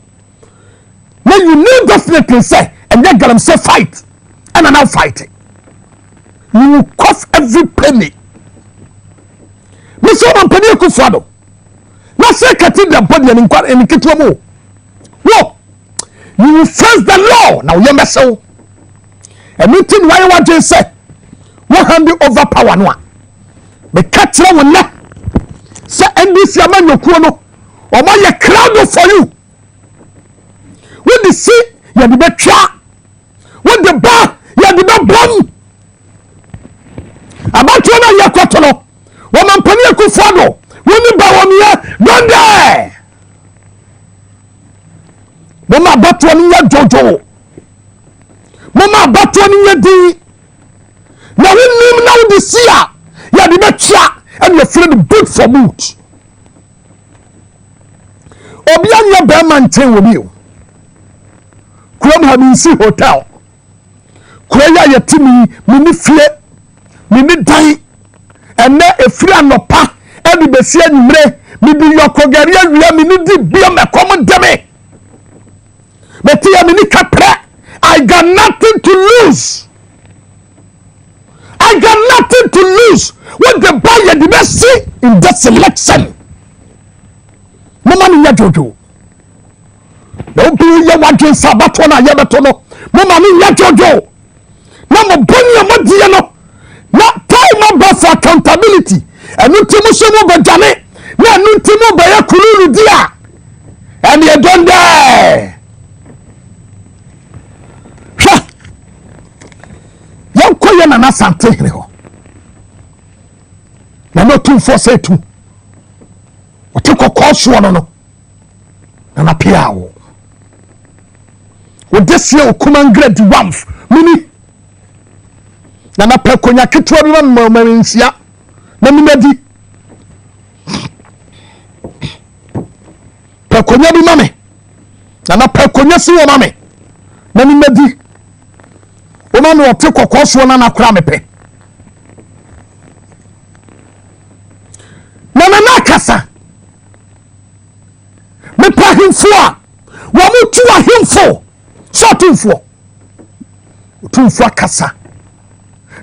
Now you need definitely say, and then Galamsey fight, and are now fighting. You will cost every penny. Mr. Mampani Akufo-Addo. Now say Kati the body and inquire and Kitwamo. Whoa! You will face the law. Now you mess so. And you think why you want to say, 100 overpower no. Me catch them on that. Say NDC man no kuno. Or my crowd for you. When the see, you have the better. When the bar, you have the bomb. About you know your quatolo. Woman Pania Akufo-Addo. When you bow on here, don't die. Mama Batwani ya Jojo. Mama Batwani ya di. Now we name now the seer. You have the better. And you're feeling good for mood. Obianya Berman chain with you. Krom Hamisi Hotel. Kwaya Yatimi, Mini Fle, Mini Dai, and there a free and no pa, and the Bessian Mre, Midi Yokogaria, Mini Beer, my common demi. Metia Mini Capre, I got nothing to lose. I got nothing to lose. What the buyer did not see in that selection. Mama ni ya Jojo. No be ya wadwe sabato na yebeto no. Mama ni ya Jojo. Na mo boni ya modi no. Na time about for accountability. Enu timu so mo bejane. Na enu timu ba ya kululu dia. And you done there. Ha. Yan koye na na sante hene ho. Na no 242. Otiko koso no. Na pia wo. Wo desie okuman grade 1 mini. Na pekonya ketwa bi ma marinsia. Na minadi. Pekonya bi mame. Na pekonya si wo mame. Na minadi. Ona no otiko koso na kura mepe. Na kasa. Me pa himfo a wo mutu a himfo so himfo otumfo akasa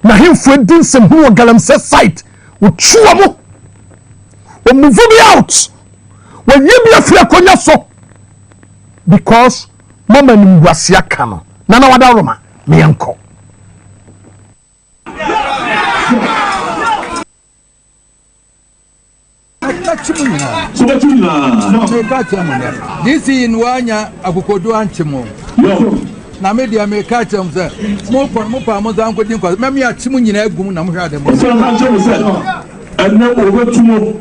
na hemfo din sem hu galamsey site wo chuo mo o move me out when you be afia konya so because mama ni ngwase aka no na wada roma me yanko this in wanya akokodo anchemo na media me ka chem say mo pa mo zan ko din ko me achimu nyina agum na mo hwa dem so na chem say enne obetumo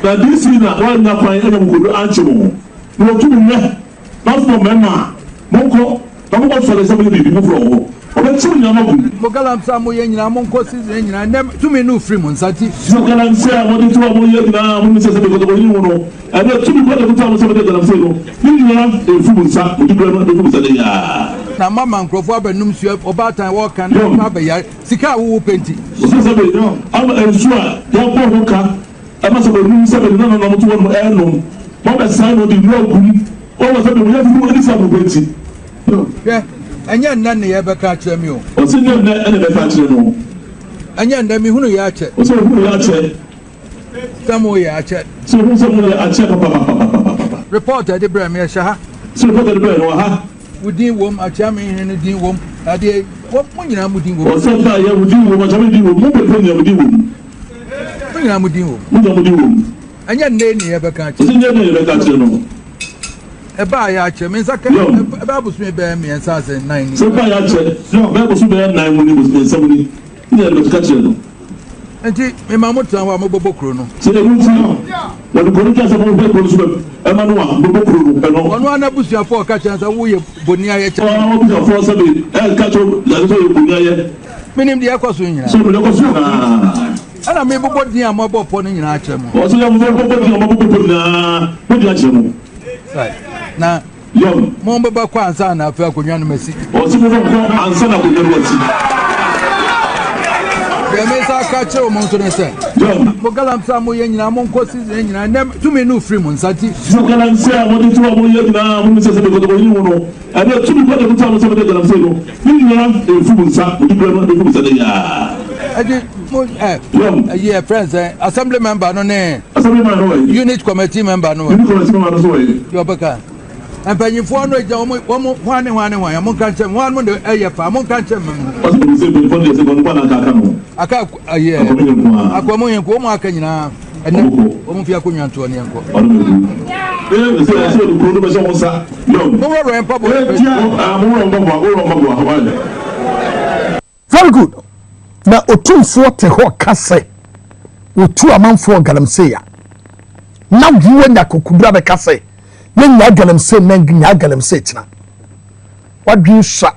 na this in wanya kwan ene akokodo anchemo no tumu ne not for mema moko na mo so le se me bi mo fro obetumo nyama gum mo galam sa mo ye nyina mo nko season nyina nem tumi no free mo nsati so galam sa mo di to mo ye nyina mo mi se se be ko to ni wono ene tumi ko de ko to mo se be galam sa no ni nyina e fu mo nsa mo di bra no de fu mo sa de ya na mama nkrofo abenum su obatan wo kan na ba ya sika wo penti so se be no am ensu a ya bo ho ka ama se be num se be no mo to wo eno mo be sai no di no gum o wo se be mo ya fu mo di sa mo penti yeah anya nna ne ye be ka kire mi o o se nna ene be ka kire no anya nna mi hunu ya che o se hunu ya che samo ya che so hunu se mo ya che papa reporter de bra me sha ha so reporter de bra no ha wudin wom achame hene din wom ade wom nyina mudin wom o se ta ya wudin wom achame din wom mo be pe wudin wom nyina mudin wom mudin wom anya nne ne ye be ka che o se nne ne ye be ka che no e ba ya che me saka e ba busu me be me ensa se 9 so ba ya che no ba busu be 9 mu ni busu be 7 ni ne be ka che no enti me mamutan wa mo bobokro no se de mu ti no wo de ko ka se mo be ko so be e ma no wa bobokro no e no wono ana busuafo ka che nsa wo ye boni aye che wo busuafo se be e ka cho la so ye boni aye minim de yakoso nyina so me de ko so na ana me bobo din amabo po no nyina ache mo o so ya mo bobo din amabo po na mo di ache mo right na yo mo baba kwa ansa na afa akonwa no masi o so mo ko ansa na akonwa no masi be me sa ka che o mo so ne se mo galam sa mo ye nyina mo nko season nyina nem tumi no free mo nsati so galam sa mo di to mo ye nyina mo mi se se be ko to ni wono ade tumi ko de ko to mo se be galam sa no ni nyina e fu mo nsa mo di bra no de fu mo sa de ya ade mo yeah friends assembly member no ne assembly member no unit committee member no unit committee member no so yo baka empanyifo no eja wo hwane mo kan chem hwan mo de eye pa mo kan chem o se se be fon de se gon kwa na aka no aka yeah akwa yen ko mo aka nyina ene o mo fi akonwa nto ne enko se ko no be so sa yo mo ro en pabo very good na otumfo te ho kase otu amanfo galamsey ya na wuwe nya kokudura be kase nya galamsey nya galamsey tina wadwi sha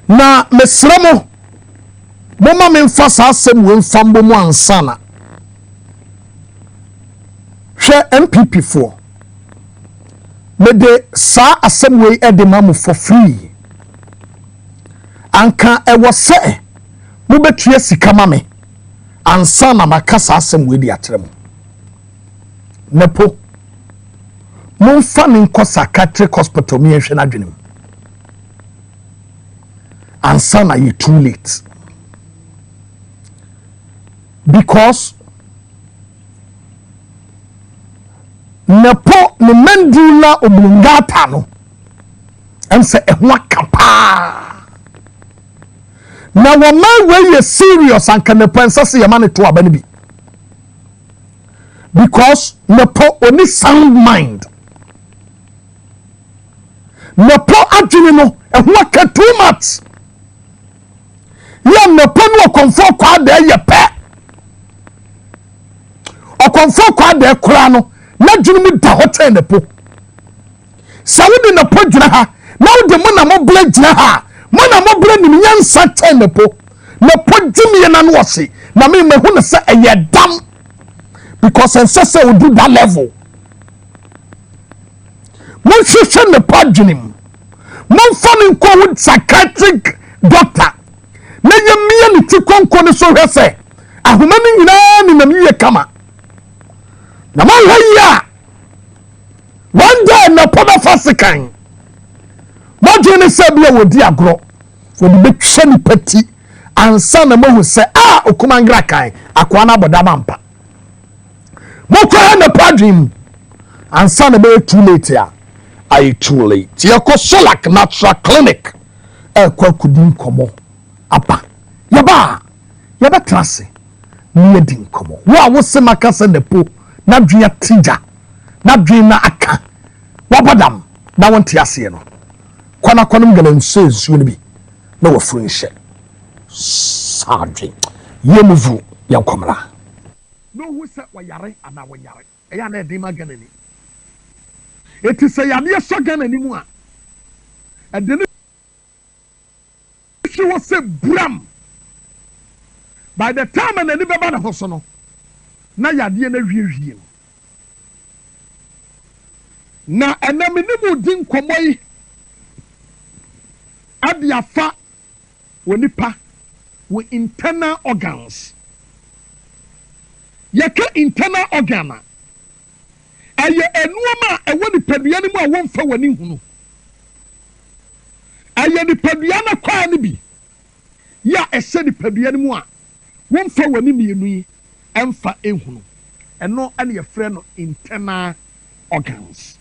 na mesremo mama me mfa sa asem we mfa mbom ansana hwe MPP fo me de sa asem we edema for free anka ewo se mo betua sika ma me ansa na makasa asem we di atrem nepo mo fa ne nko psychiatric hospital me hwe na dwenem ansa na you too late because nepo ne mandula oblungata no ense ehwa kapa na wama we serious and can princess yamane to abani bi because nepo oni sound mind nepo adwene no ehwa ka too much ya nepo no konfo kwa da ye pe okonfo kwa da kura no na dwene mu da hotel nepo sawudi nepo dwene ha na wode mo na mo bla dwene ha mana mo bra ni nyansa tenepo na podwumie na no wose na me hu ne se eye dam because ensese we do that level mo hwehwe ne podwunim mo fani nko with psychiatric doctor na yemie ne tikonko ne so hwese ahoma ni nyina ni na miye kama na mo hwaya one day na poda fasikan mo dwene se bia wodi agro for the big shiny petty and son of who say okumangra kai akwana bodamampa moko na padrim and son of too late here I too late yako solak natural clinic kwa kudin komo apa yaba trase ni din komo wo se makasa nepo na dua tija na dua na aka wabadam na wonte ase no kwana gana nsuo no bi na wafuru nhye sadwe yemuvu yankomra no hu se wayare ana wayare eya na edin magana ni eti se yade so gana ni mu a edene she was say bram by the time and any baba na hoso no na yade na hwie na enaminimu din komoi adiafa wonipa with internal organs yaka internal organa aye enuoma ewoni padua ni mu a wonfa wani hunu aye ni padua na kwa ni bi ya ese ni padua ni mu a wonfa wani mienu yi emfa ehunu eno ane ye frɛ no internal organs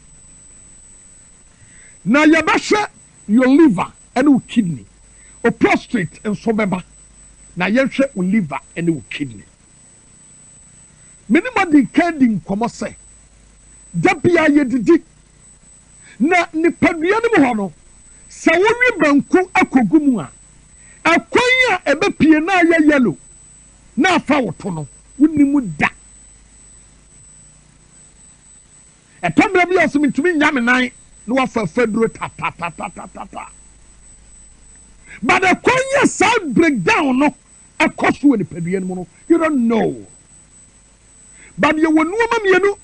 na yabahwe your liver and your kidney or prostate and so beba na yehwe your liver and your kidney minimum di kending komo se da bia yedidi na nipadua ne mo no se wowi banku akogumu a akwan a ebepie na ya yellow na afa woto no wonimu da etambra bia so mitumi nyame nan no wafa fedro ta but the konya sound breakdown no akoso we nipadua no no you don't know but you wonu ma mienu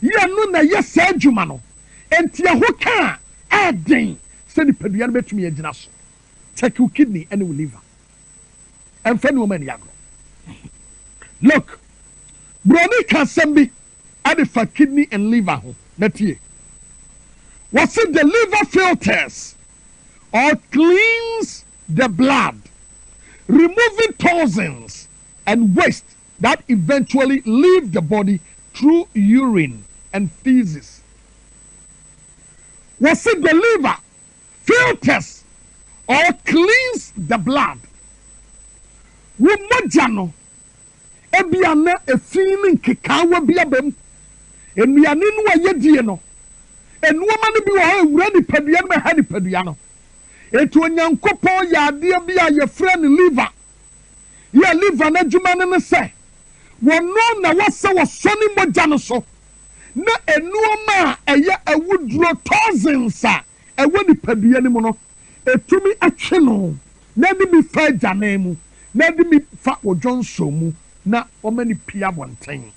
ya no na yes adwuma no enti ho ka aden se nipadua no betumi agina so take your kidney and your liver and fani woman yagro look broni kasembi ade fa kidney and liver ho natie what's it the liver filters or cleans the blood, removing toxins and waste that eventually leave the body through urine and feces. What's it the liver filters or cleans the blood? Wumajano ebiana a feeling kikawa biabem and we are in yediano and woman be ready pediano hadi pediano. Etu onyankopon ya ade bia ye friend liver ya liver na djuma ne se wono na wase wosoni moja no so na enuoma eye awuduro toxins a ewo ni padua ni mu no etumi atwe no na di mi fa jana mu na di mi fa ojonso mu na omani pia bonten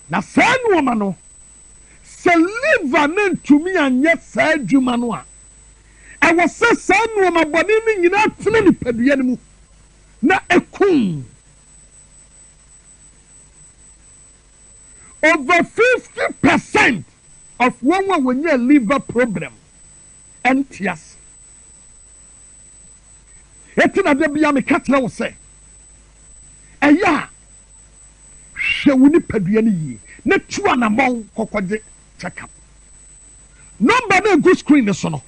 na fa nuoma no se liver na ntumi anye saa adwuma no a ewo se saa no ma boni ni nyina tene ni padua ni mu na ekun over 50% of one when you liver problem entias etina de bia me katla wo se eya hwe woni padua ni yi na tuwa na mon kokode check up. Number na go screen this no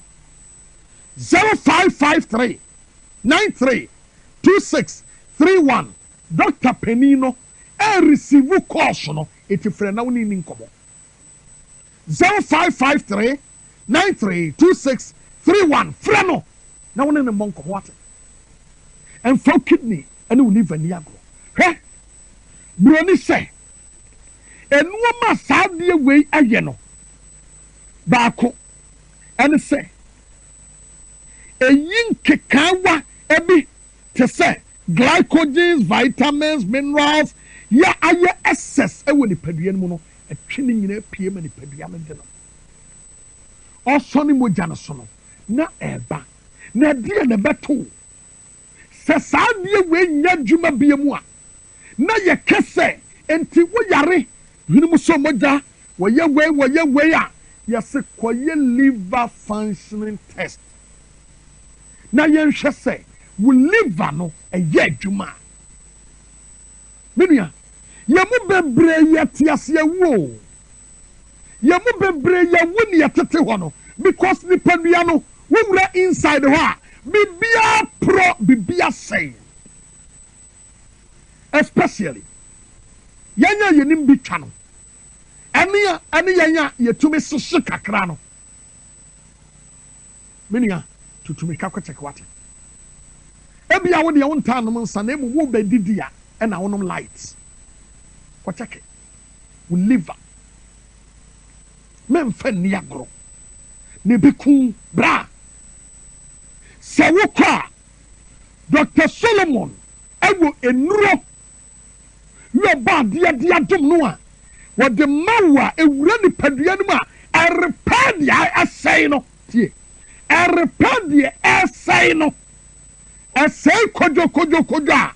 0553 93 2631 Dr. Penino receive course no it friend na woni nkomo 0553 93 2631 friend no na woni ne monko what and for kidney and we live in yago he broni say enuoma saadie wei aye no baako ene se eyin kekawa ebi te se glycogens vitamins minerals ya aye excess ewo ni padua mu no etwene nyina pie ma ni padua me de no osoni moja no so no na eba na die na beto se saadie wei nya dwuma bia mu a na ye kese enti wo yare hinu so moja woye we a Yes, koye liver functioning test. Na yen say we liver no a ye juma. Minia, yamu bebre yetiase wo. Yamu bebre ya wuni yatete hono because ni pedua no we inside her. Bibia pro bibia say. Especially yanya yenim bi twa no. Ani yanya yetumi sese kakra no. Minia tutumi ka kwete kwate. Ebia wo de wo ntan no nsa na emu wo bedidia e na wonom lights. Kwateke. We liver. Memfa ni agro. Ne biku bra. Se wo kwa Dr. Solomon ewo enuro. You ba dia dum no a. What the mawa ewura ni padua no ma repair dia asai no tie repair dia asai no asai kojo a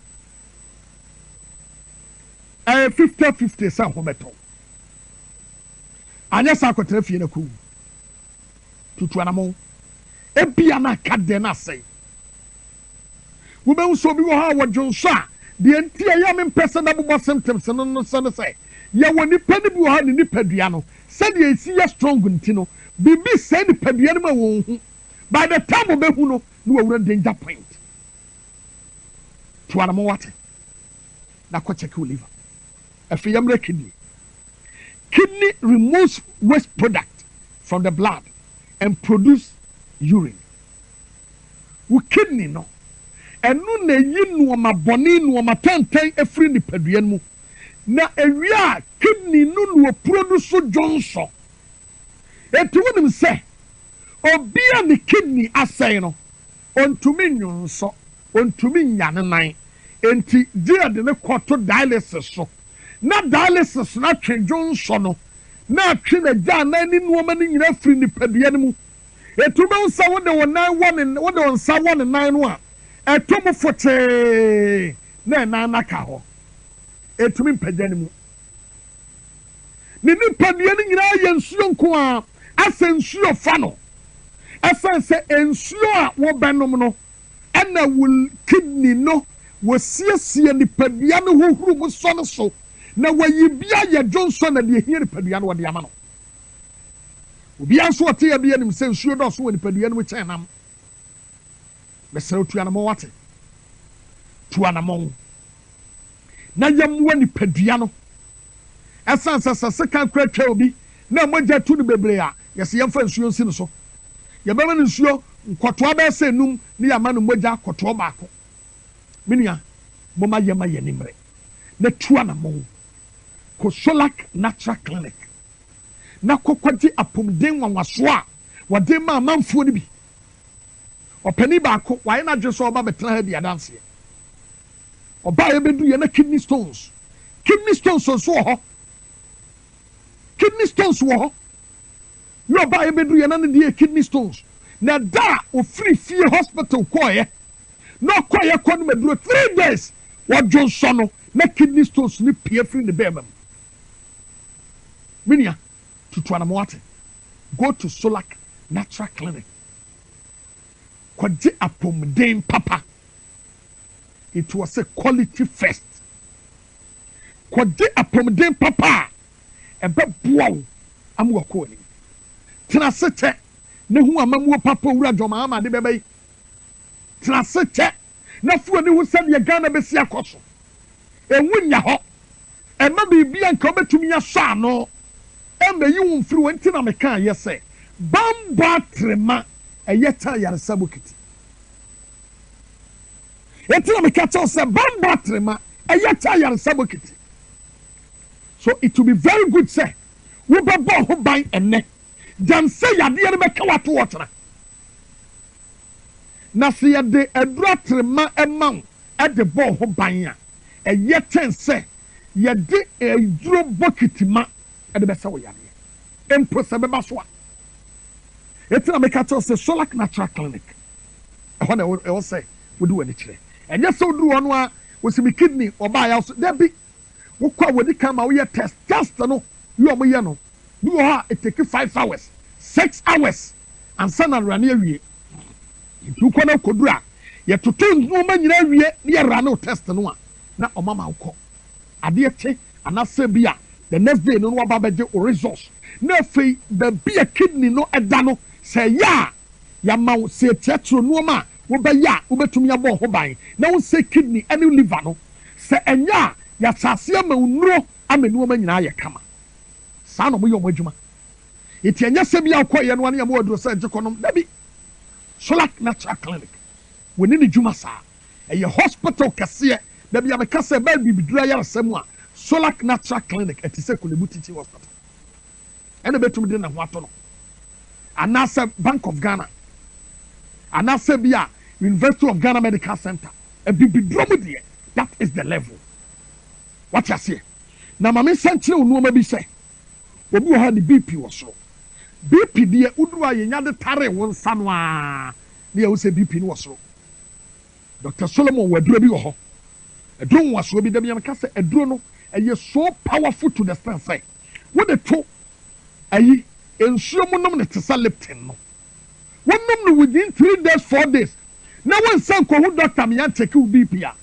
50-50 sa ho beto anya sa kotra fie na ku tutu anamo ebia na kade na asai wo be nso bi wo ha wo jonso a de ntia ya me person na bo symptoms no so say ya woni pani bi ha ni padua no said ye see ya strong ntino bibi said padua no ma won hu by the time obehu no no wura danger point to anamo wate na ko check liver afi yamre kidney removes waste product from the blood and produce urine wo kidney no enu na yi no ma boni no ma tantan afri ni padua no mu na ewia kidney no produce Johnson etu wonim se obia ni kidney asɛn no ontumi nyonso ontumi nyane nan enti dia de ne kɔto dialysis so na dialysis na twe Johnson no na twe na gya na ni nuoma ni nyina firi ni padua no mu etu be nsa wo de wonan wo de nsa wo ne nan no a etu mu fote na nan naka ho etumi mpagya ne mu ni padua ni nyina ye nsuo nko a asensuo fa no asense ensuo a wo benom no ana will kidney no wo siesie ni padua no hohuru mu so no so na wayibia ye Johnson na de hie ni padua no wo de ama no obi anso ote ya bia nim se nsuo do so wo ni padua no mu chen nam besere otua na mo wate tua na mo na yamwa ni padua no esansa seka kwatwa obi na mogya tu ni bebre a yesi yemfa nsuo nsi no so yebema nsuo nkotoa be se num ni yama no mogya kotoa baako minia moma yema ye nimre na tua na mo ko Solak Natural Clinic na kokwaji apomden wanwaso a wode ma manfo ni bi opani baako waye na dwe so oba betena ha dia danse oba ye bedu ye na kidney stones so ho kidney stones wo ho yo ba ye bedu ye na ne kidney stones na da o free hospital koye no koye kono meduro 3 days wa Johnson no na kidney stones ni pie free ne bema minia tutu anamwate go to Solak Natural Clinic kwaji apomden papa it was a quality first kwaji apomden papa ebe buawo amwo ko ni tena sete ne hu amamuo papa wura joma ama de bebe tena sete na fu ani hu se de Ghana be si akoso enwunya ho ema bibia nka obetumi ya so ano embe yi won firi won tina meka yese bamba trema eyeta yaresa bokiti etina meka cho se bamba trema eyeta yaresa bokiti. So it will be very good say we be bo ho ban enne dan say yade ye be ka wato wotena na se ye de adura trema ema e de bo ho ban a eyeten say ye de aduro bokiti ma e de be say wo yade empo se be ba so a etina meka cho se Solak Natural Clinic e ho na e wo say we do ani kire enye so do ono a wo se be kidney oba ya so there be wokwa wodi kama wo ye test no yo mo ye no bi wo ha it take 5 hours 6 hours and sana rani awie you kona kodura ye toto noma nyina awie ne rani test no a na omama ukọ ade che anase bia the next day no wa ba beje results na fei the be kidney no eda no say ya ya ma se tetro no ma wo be ya wo betumi abo ho ban na wo se kidney any liver no se enya ya sase ama unuro amenu ma nyina ye kama sa no mo yo mo adwuma eti enya se bia akọ ye no ane ya mo aduro se jekonom dabi Solak Natural Clinic woni ni dwuma sa e hospital kase dabi ya mekase ba bibidura ya asemu a Solak Natural Clinic etise Kolebu Teaching Hospital ene betum de na ho ato no anasa Bank of Ghana anasa bia University of Ghana Medical Center e bibidura mu de that is the level what you say na mama sentre onu ma bi se obi wo ha ni BP wo so BP de uduru ayenya de tare won sano a ne ya wo se BP ni wo so Dr. Solomon waduro bi wo ho eduro wo so bi da bi am ka se eduro no eye so powerful to the extent say wo de to ayi ensuo mu nom ne tesa leptin no wonnom no within 3 days 4 days na won san ko hu doctor me yan take u BP a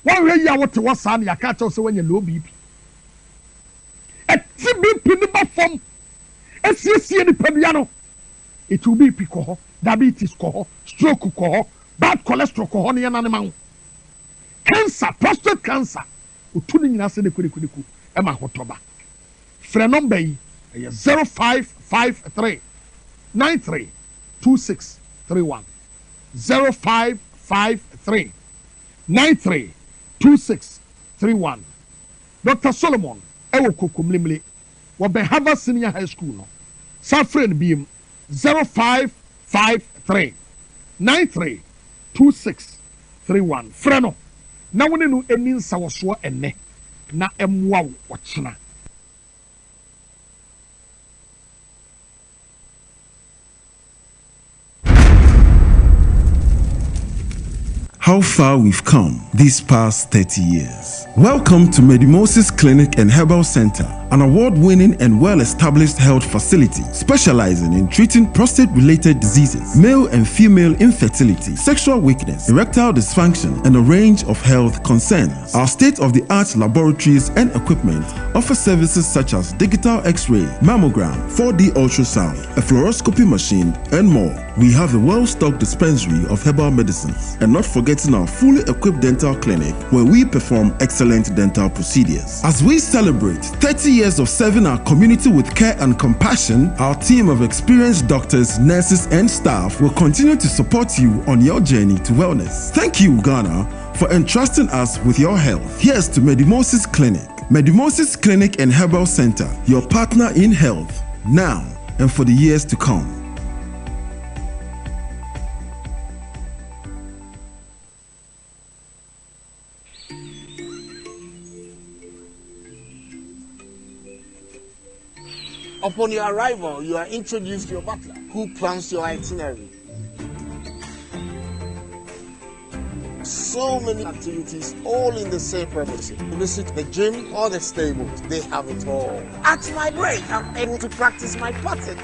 won hwe ya wo te wo sa na ya ka cha se wanya low BP eti BP ni ba fom esiesie ni pabiano it will be piko diabetes ko stroke ko bad cholesterol ko ne yana ne ma cancer prostate cancer otuni nyina se de kudeku e ma hotoba frɛ number yi 0553 93 2631 0553 93 2631 Dr. Solomon ewo kokomlemle wo be Harvard Senior High School no Safren BM 0553 93 2631 freno na woni no eni nsawoso enne na emwa wo chena. How far we've come these past 30 years. Welcome to Medimosis Clinic and Herbal Center, an award-winning and well-established health facility specializing in treating prostate-related diseases, male and female infertility, sexual weakness, erectile dysfunction, and a range of health concerns. Our state-of-the-art laboratories and equipment offer services such as digital X-ray, mammogram, 4D ultrasound, a fluoroscopy machine, and more. We have a well-stocked dispensary of herbal medicines, and not forgetting our fully equipped dental clinic where we perform excellent dental procedures. As we celebrate 30 years of serving our community with care and compassion, our team of experienced doctors, nurses, and staff will continue to support you on your journey to wellness. Thank you, Ghana, for entrusting us with your health. Here's to Medimosis Clinic. Medimosis Clinic and Herbal Center, your partner in health, now and for the years to come. Upon your arrival, you are introduced to your butler, who plans your itinerary. So many activities, all in the same purpose. Visit the gym or the stables, they have it all. At my break, I'm able to practice my putting.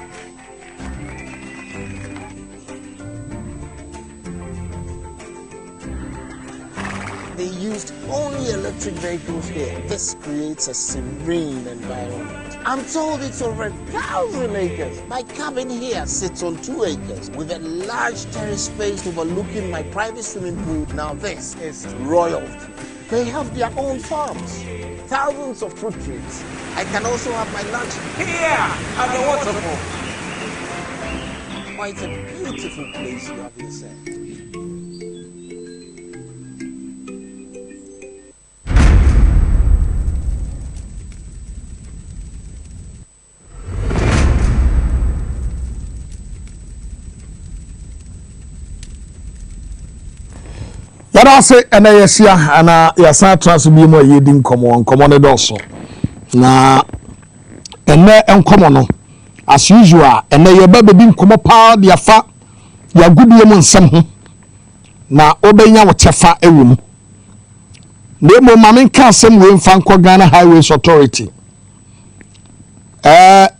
They used only electric vehicles here. This creates a serene environment. I'm told it's over 1,000 acres. My cabin here sits on 2 acres with a large terrace space overlooking my private swimming pool. Now this is royalty. They have their own farms, thousands of fruit trees. I can also have my lunch here at the waterfall. Quite a beautiful place you have yourself. Yada se ena yesia ana yasa trans bi mo yedi nkomo ne doso na ene enkomo no as usual ene ye ba bebi nkomo pa de afa ya gudie mu nsem ho na obenya wo chefa ewum na mo mamen ka asem we mfa nko Ghana Highways Authority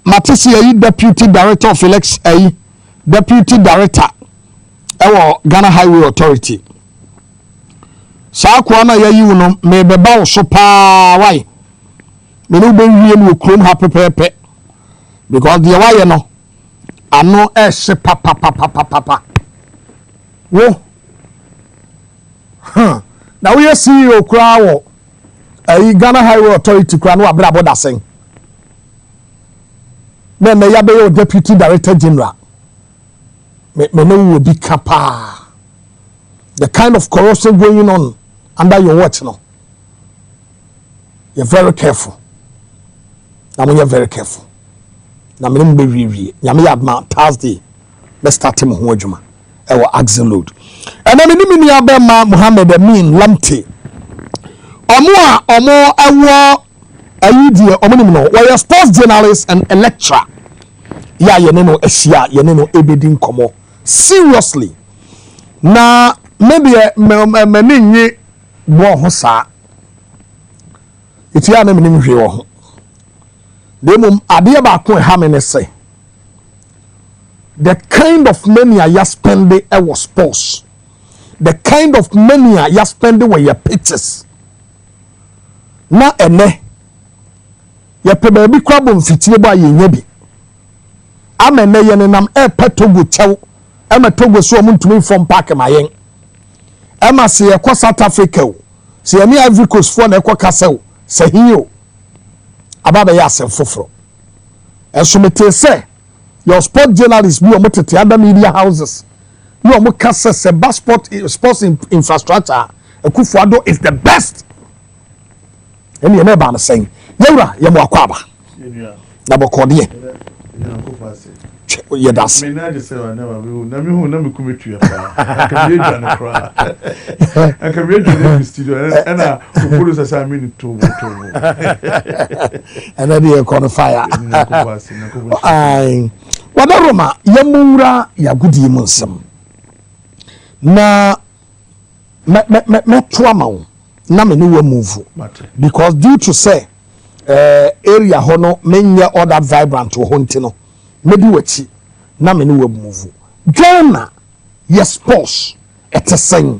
matisi ayi deputy director of election ayi deputy director Ghana Highway Authority saa kwa na yayi no me beba wo so pa why me no be wie no krom ha pepepe because the why no ano ehye papa wo na we see you kra wo ayi Ghana Highway Authority kra no abra boda sen me ya be your deputy director general me no will be kapa the kind of corruption going on under your watch no you're very careful na you're very careful na me no be wie nyame yadma Thursday let's start him ho adwuma e wo axle load and na me ni abema Mohammed Amin Lamte omo ewo ayidie omo ni no we sports journalist and electoral ya yeneno ehia yeneno ebedin komo seriously na maybe me nyi bo ho sa itia na me nim hwe wo ho demum ade ba ko ha me ne say the kind of money I spend was sports the kind of money I spend were your pictures na ene ye pe ba bi kwabo mfitie ba ye nya bi amene ye ne nam petogo chew togo so omuntumi from park mayen ema se ye ko South Africa o se ye ni Ivory Coast for na ko kasel se hiyo ababa ya se foforo esumete se your sport journalists bi o motete other media houses you o mukase se sports infrastructure Akufo-Addo is the best eni ye na ba na sen yewra ye mo akwaba na bokode ye das me na de say wa na me hu na me kumetua pa aka me edwa na kra aka me edwa na studio na ukuru sasa me ni to ana de ko no fire ai wadaroma yamura ya gudi munsam na me trauma na me no move because due to say area hono menye other vibrant ho ntino maybe wachi na me no move Ghana yes sports etesen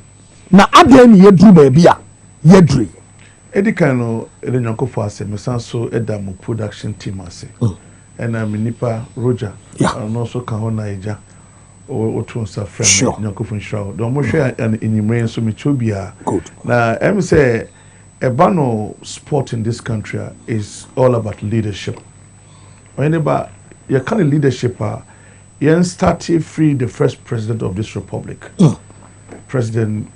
na adan ye dru ba bia ye dru edika no elenyankofo ase me sanso edam production team ase and I'm nipa Roger and also ka ho Naija o to sa friend nyankofo nshraw do mo hwe an enyimre so me chobia na em say Ebano sport in this country is all about leadership. Oheneba, your kind of leadership, you started free the first president of this republic, President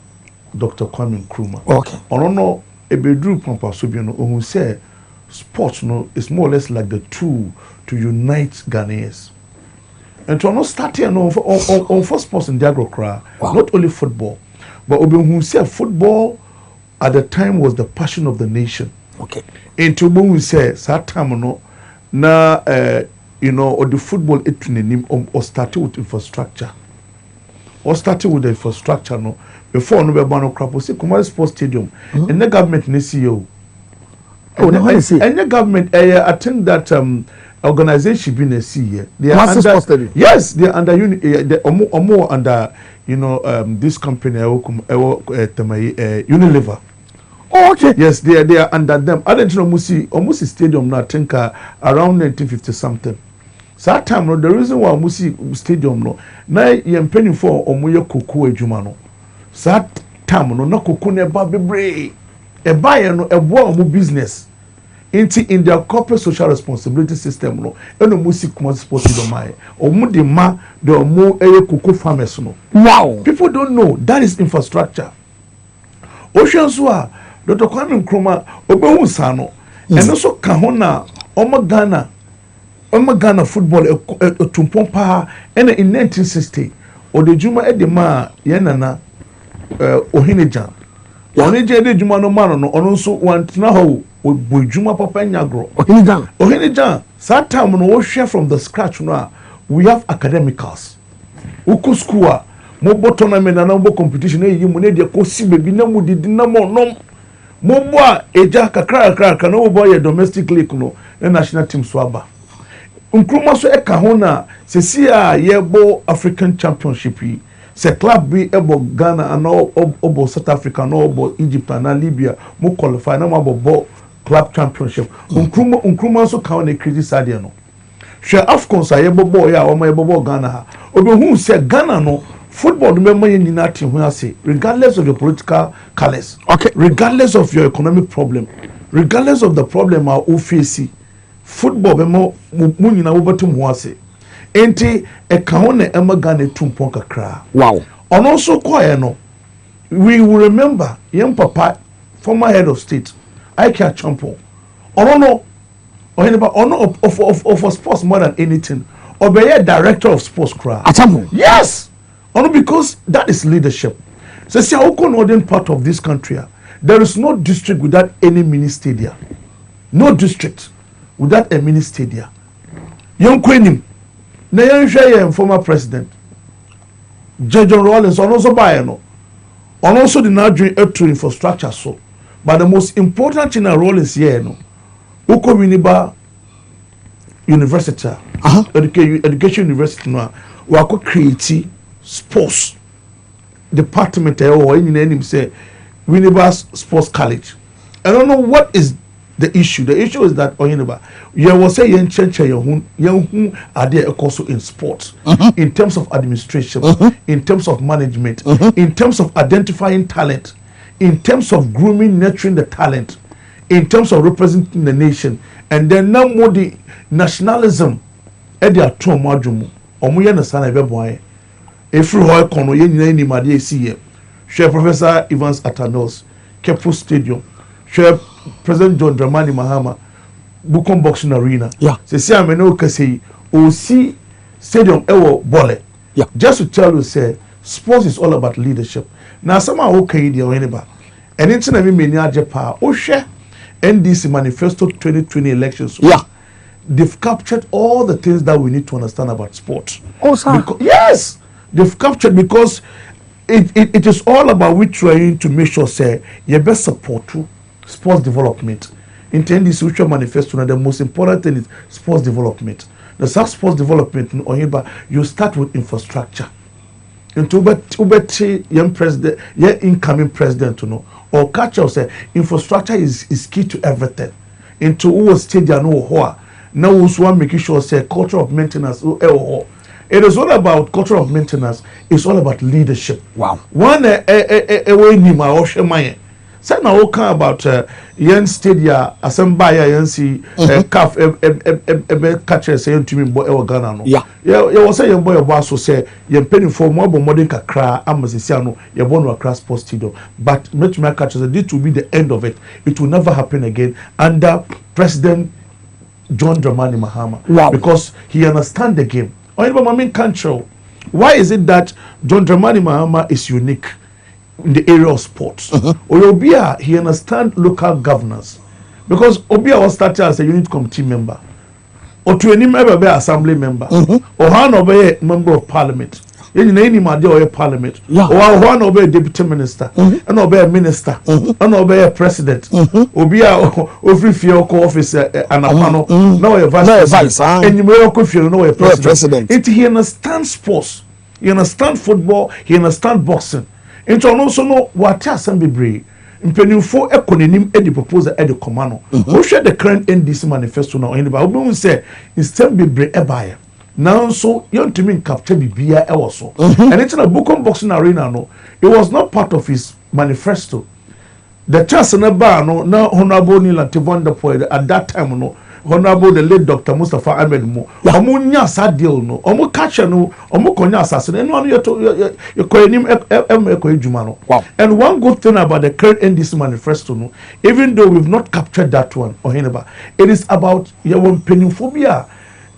Dr. Kwame Nkrumah. Okay. Ono ebedru pampa sobiano who say sports no is more or less like the tool to unite Ghanaians. And to not start here on first person diagro cry, not only football, but who say football at the time was the passion of the nation. Okay. And to when we say that time no na or the football or started with infrastructure. Or started with the infrastructure no before no be bano crap say Kumasi Sports Stadium and the government ne CEO. Oh, and the government I think that organization been a CEO. They are under, yes, they are under more under this company Unilever. Oh, okay. Yes, they are under them. I don't know Musi Stadium now I think around 1950 something. So that time no the reason why Musi Stadium no na yem penny for omoye koko adwuma no. So that time no na koko ne ba bebre. E buy no e bo omo business. In their corporate social responsibility system no eno Musi Kumasi Sports Stadium omo de ma the omo eye koko farmers no. Wow. People don't know that is infrastructure. Ocean so Dr. Kwame Nkrumah obehu sano eno so ka ho na omo Ghana football tumpon pa ena in 1960 odejuma edema yenana Oheneba Oheneba edejuma no mano no ono so wantna ho obojuma papa nyagro Oheneba that time no wo share from the scratch no we have academicals uku school mo tournament na mo competition e yi mo ne de ko si bebi na mo didi na mo nom mo bo eja kakra no bo ye domestic league no na national team so aba Nkrumah so eka ho na se si a yebo African Championship yi se club bi ebo Ghana and obo South Africa no obo Egypt and Libya mo qualify na mo bo club championship. Nkrumah so ka na criticize no. Hwe AFCON sa yebo boy a o ma yebo bo Ghana ha. Obi hu se Ghana no football no member yin na team ho ase regardless of your political colors. Okay. Regardless of your economic problem. Regardless of the problem o face football be mo nyina wo betum ho ase. Enti e ka ho na ema Ghana tumpon kakra. Wow. On also quiet no. We will remember young papa former head of state Ike Champo. Ono of sports more than anything. Or be a director of sports cra. Atamo. Yes. Ono because that is leadership. So see how northern part of this country. There is no district without any mini stadia. No district without a mini stadia. Young Quenim. Na young former president. John Rawlings on also buy no. On also the now doing infrastructure so. But the most important thing in Rawlings here no. Oheneba University, education university no. We are create sports department or any say Oheneba Sports College. I don't know what is the issue. The issue is that Oheneba, you will say young are there also in sports, in terms of administration, in terms of management, in terms of identifying talent, in terms of grooming, nurturing the talent, in terms of representing the nation, and then now more the nationalism. Edi ato majumu, omuye na sana ebe boye. Efri hoy kono ye nyina ni made esi Share Professor Evans Atanos, Kepu Stadium. Share President John Dramani Mahama, Bukom Boxing Arena. Yeah. Se si ameno kase o si stadium ewo bole. Yeah. Just to tell you, say sports is all about leadership. Now someone okay the Oheneba. And it's na me many ajepa o share NDC manifesto 2020 elections. Yeah. They've captured all the things that we need to understand about sports. Oh, sir. Yes, they've captured because it is all about we trying to make sure say you best support to sports development. In this future manifesto, the most important thing is sports development. The sports development in Oheneba, you start with infrastructure. Into ubeti young president, incoming president to know or catch us say infrastructure is key to everything. Into who stadium no hoa. Now we want making sure say culture of maintenance. It is all about culture of maintenance. It's all about leadership. Wow. One way ni ma o shemaye. Say na o kan about yen stadia asembaya yen si caf catcher say yen tumi bo e Ghana no. Yeah. You was say yen boy bo so say yen penny for more bo modern kakra amazisi ano yen bo no Accra Sports Stadium. But make my catcher say this will be the end of it. It will never happen again under President John Dramani Mahama. Wow. Because he understands the game. Why is it that John Dramani Mahama is unique in the area of sports? Obia, he understands local governance. Because Obia was started as a unit committee member. Or to any member be assembly member. Or one be member of parliament. Any madi or a parliament. Or one be a deputy minister. And obey a minister. And obey a president. Obia every fear officer and a panel. No a vice president. And you may feel no a president. He understands sports. He understands football. He understands boxing. And to also know what assembly bring. Mpenimfo ekonenim edi proposal edi command. Who share the current NDC manifesto now anybody. Obi say instead be bre ebaye. Now so you want to mean capture bibia e was so. And it's in a Bukom Boxing Arena no. It was not part of his manifesto. The chance na ba no na Honorable Nila Tivonda at that time no. Honorable the late Dr. Mustafa Ahmed Mo. Omo nya sa deal no. Omo catch no. Omo konya assassin. And one you koyenim ejuma no. Wow. And one good thing about the current NDC manifesto no, even though we've not captured that one, Oheneba, it is about your peniophobia.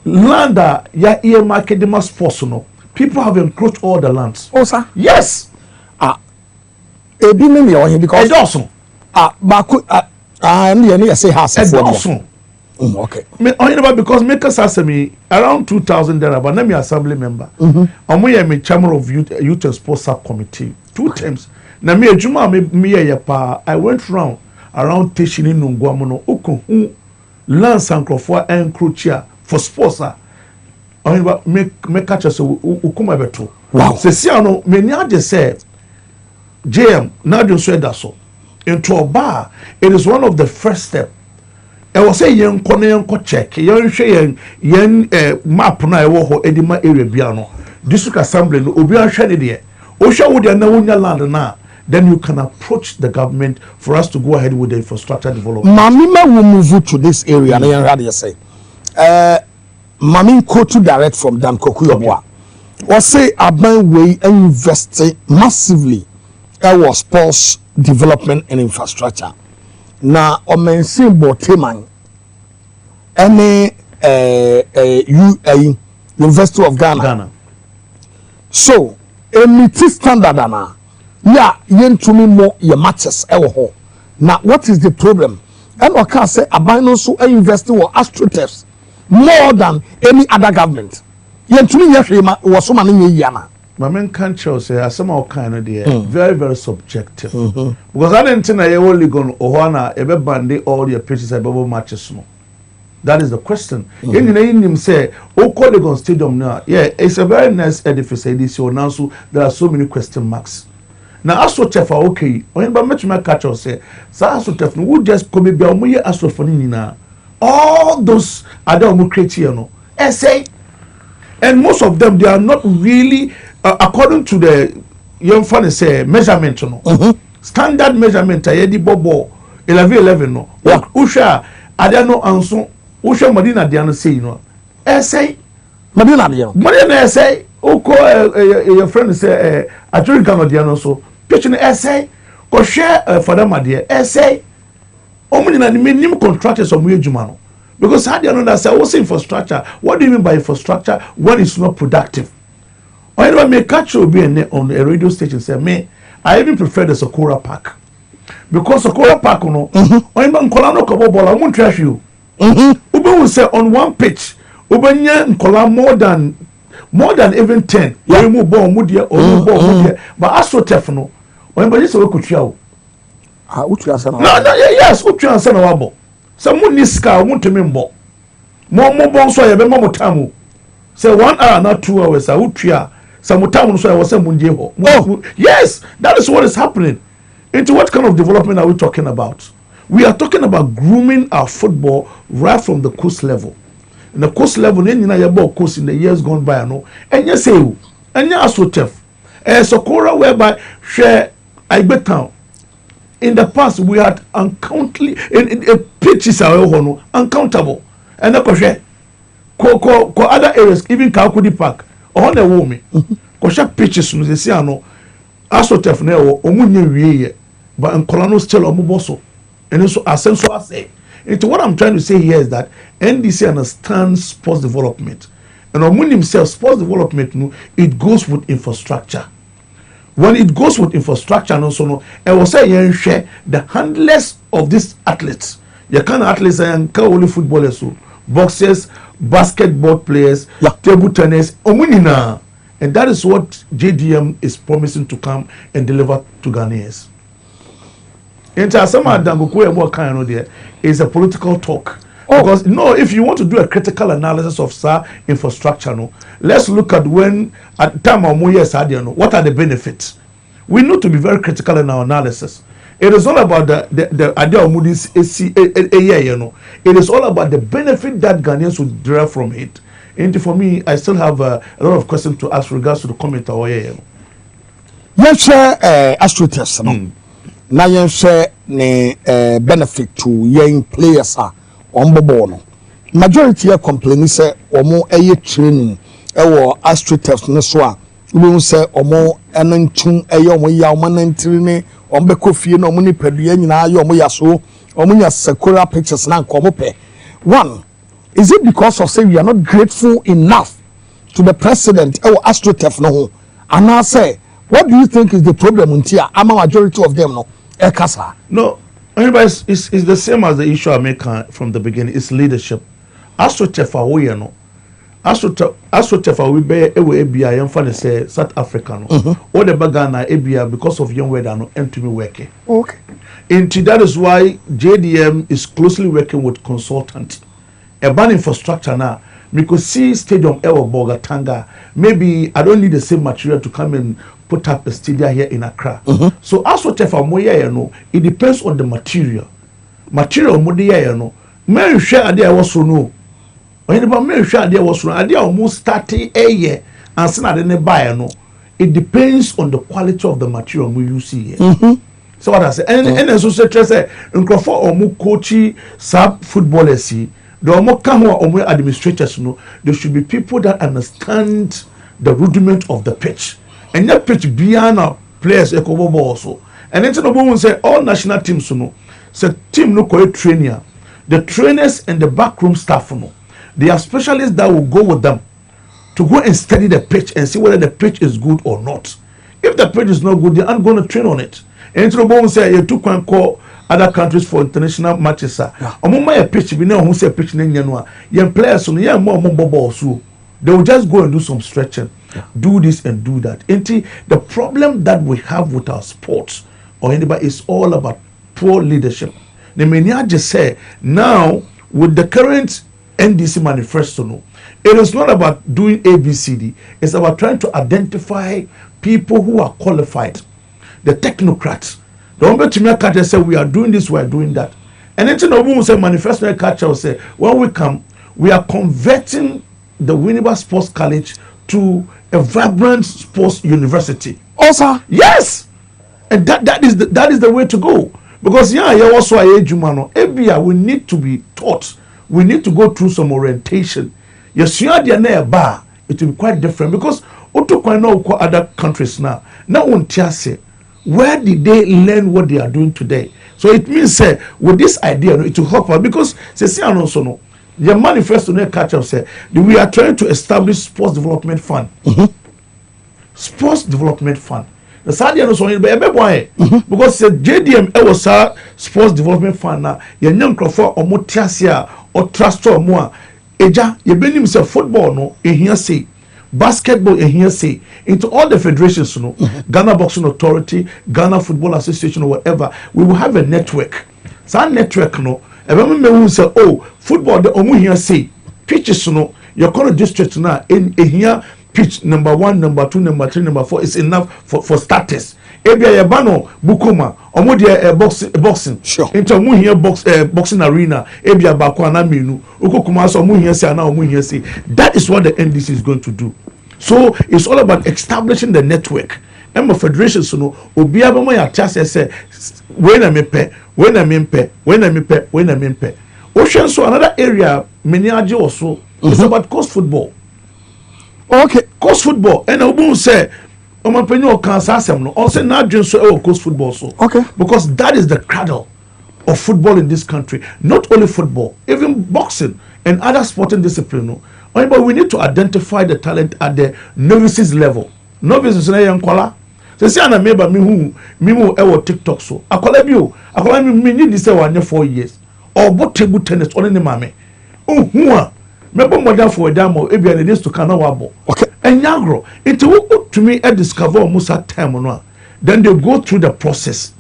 Land ya earmark the sports no. People have encroached all the lands. Oh sir. Yes. Ebi me here because Edawson. Baku and say house. Edawson. Okay. Me Oheneba because make us ask me around 2,000 there, but I'm assembly member. I'm chairman of youth and sports subcommittee 2 times. Na me ejuma me ya pa. I went around teaching in Nungwamono Oko land sankrofo encroachia for sports Oheneba me catch us ukuma beto. Wow. Se si ano me ni ade say JM na do so da so. Into oba it is one of the first step. I was say yen kɔ check yen hwe yen map na e wo ho edima area bia no district assembly no obi ahwe ne de o hwe wo de na wonya land na then you can approach the government for us to go ahead with the infrastructure development. Mamima will move to this area. Na yen radio say Mami Kotu direct from Dan Kokuyobwa. Or say Aban way invest massively in sports development and infrastructure. Na omensin boteman any University of Ghana. So emiti standard ana ya yentumi mo ye matches ewo ho. Now what is the problem? And waka say Aban no so invest in AstroTurfs more than any other government. Yentumi yehwe wo so mane yeyana. My main country say asema kind of there very very subjective. Because I didn't think I only gone ohana ebe bande all your pitches about matches no. That is the question. In him say Oko Legon Stadium now. Yeah, it's a very nice edifice this year now, so there are so many question marks. Now AstroTurf are okay. When but much my catch say AstroTurf no would just come be omuye AstroFoni na. All those other omu create here no. Essay. And most of them they are not really according to the young fan say measurement no. Standard measurement ayedi bobo 11 no. Usha adano anso usha Madina diano say no. Essay Madina diano. Madina essay oko your friend say actually can diano so pitching essay ko share for them adie essay omuni na minimum contractors of ejuma no. Because how do you know that say what's infrastructure? What do you mean by infrastructure when it's not productive? Or anyone may catch you being on a radio station say me I even prefer the Socorro Park. Because Socorro Park no or even Nkola no kobo ball I won't trash you. Ube will say on one pitch Ubenya Nkola more than even 10. Yeah, you move ball mudia or move ball mudia. But AstroTurf no or anybody say we could show. No, yes, Utu and Sanawabo. Some niska won't remember. More bon so ya be mo tamu. Say 1 hour not 2 hours. I would try. Some time so I was a munjeho. Oh, yes, that is what is happening. Into what kind of development are we talking about? We are talking about grooming our football right from the coast level. And the coast level, then you know about coast in the years gone by, no. And you say, and you are so tough. And Socorro whereby share I bet town. In the past, we had uncountable pitches are uncountable. And the koshe, ko other areas, even Kakudi Park, on the woman, koshe pitches no they say no, AstroTurf no omunye wiye, but Nkolano still omuboso. And so asenso I say. Into what I'm trying to say here is that NDC understands sports development, and omun himself sports development no it goes with infrastructure. When it goes with infrastructure and also no, I will say you share the handlers of these athletes. You can athletes and only footballers, so boxers, basketball players, table tennis, omunina, and that is what JDM is promising to come and deliver to Ghanaians. Into some dangoku more kind of there is a political talk. Because if you want to do a critical analysis of infrastructure, no, let's look at when at time of what are the benefits. We need to be very critical in our analysis. It is all about the idea of Moody's it is all about the benefit that Ghanaians would derive from it. And for me, I still have a lot of questions to ask regards to the comment or Yes, share AstroTurfs no. Now you share the benefit to young players on majority of complaints say omo training AstroTurfs no so a we say omo enantun omo ya omo nantiri omo beko fie no omo ni padua nyina ya omo ya so omo nya sakura pictures na nko pe. One, is it because of say we are not grateful enough to the president AstroTurf no ho? And I say, what do you think is the problem untia ama majority of them no ekasa? No, it's the same as the issue I make from the beginning. It's leadership. AstroTurf we no. AstroTurf we be ebia yam fa say South Africa no. All the bagana ebia because of young weather no and to me working. Okay. And that is why JDM is closely working with consultant. Urban infrastructure now. me could see stadium Ewa Bogatanga. Maybe I don't need the same material to come and put up a stadium here in Accra. So as what if I'm you know, it depends on the material. Material modia you know. May share idea was so no. Oheneba may share idea was so idea almost starting a year and send at buy no. It depends on the quality of the material we use here. So what I say, and so say, Nkrofo omu coachy sub footballers see, the omu kamo omu administrators no, there should be people that understand the rudiment of the pitch. And that pitch beyond players ekobo also. And then no one say all national teams no, say team no correct trainer. The trainers and the backroom staff no, they are specialists that will go with them to go and study the pitch and see whether the pitch is good or not. If the pitch is not good, they aren't going to train on it. And to the say you took one call other countries for international matches. Omuma pitch, we know who say pitch in January. Young players on the more ball so they will just go and do some stretching, do this and do that. And the problem that we have with our sports or anybody is all about poor leadership. The mania just say now with the current NDC manifesto, no, it is not about doing ABCD. It's about trying to identify people who are qualified, the technocrats. The one to me catcher say we are doing this, we are doing that. And then no one say manifesto catcher will say when we come, we are converting the Oheneba Sports College to a vibrant sports university. Also, yes, and that is the way to go. Because yeah, also a jumano. Ebia we need to be taught. We need to go through some orientation. Yes, you are the bar. It will be quite different because other countries now. Now on Tiase, where did they learn what they are doing today? So it means with this idea, it will help us because say also no. Your manifesto no catch up say we are trying to establish sports development fund. Sports development fund. The Sadia no so because the JDM was sports development fund now. Your young Crawford or Motiasia or trust or more. Eja, you bring himself football no in here say, basketball in here say, into all the federations no, Ghana Boxing Authority, Ghana Football Association or whatever, we will have a network. So that network no, everyone may say, oh, football the omu here say, pitches no, your current district now in here. Pitch number 1, number 2, number 3, number 4 is enough for starters. Ebia yabano bukuma omo dia boxing. Sure. Into omo here boxing arena. Ebia bakwa na menu. Ukokuma so omo here say na omo here say. That is what the NDC is going to do. So it's all about establishing the network. Emma federation so no obi abamo ya tiase say when I mepe. Ocean so another area many aje also. It's about coast football. Okay, coast football. And Obu say, Omapenyo can say no. Also, not just so coast football. So okay, because that is the cradle of football in this country. Not only football, even boxing and other sporting disciplines. But we need to identify the talent at the novices level. Novices na young kola. Say say na meba me who ewo TikTok so. Akola me need this 4 years. Or both table tennis only ni mame. Who Mebo modern for a damo, Ebia needs to Kanawabo. Okay. And Yagro, it will to me a discover almost at time or not. Then they go through the process.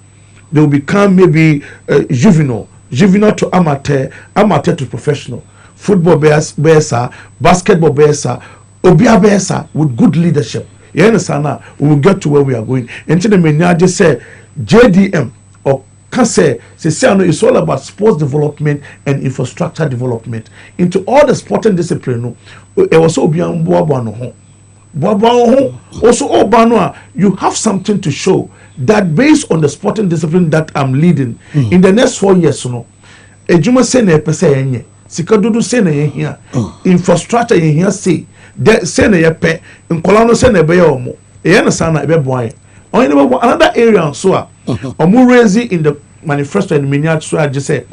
They will become maybe juvenile to amateur to professional. Football besa, basketball besa, obia besa with good leadership. You understand now? We will get to where we are going. Until the mania just say JDM or can say it's all about sports development and infrastructure development into all the sporting discipline. It also be on also Obano, you have something to show that based on the sporting discipline that I'm leading in the next 4 years. No, Ejuma say na pese yenye, Sikadudu say na here, infrastructure in here say, say na yepe, Nkolano say na be omo. Eyana sana ebe boy. Another area so omu raising in the manifesto and miniature so I just say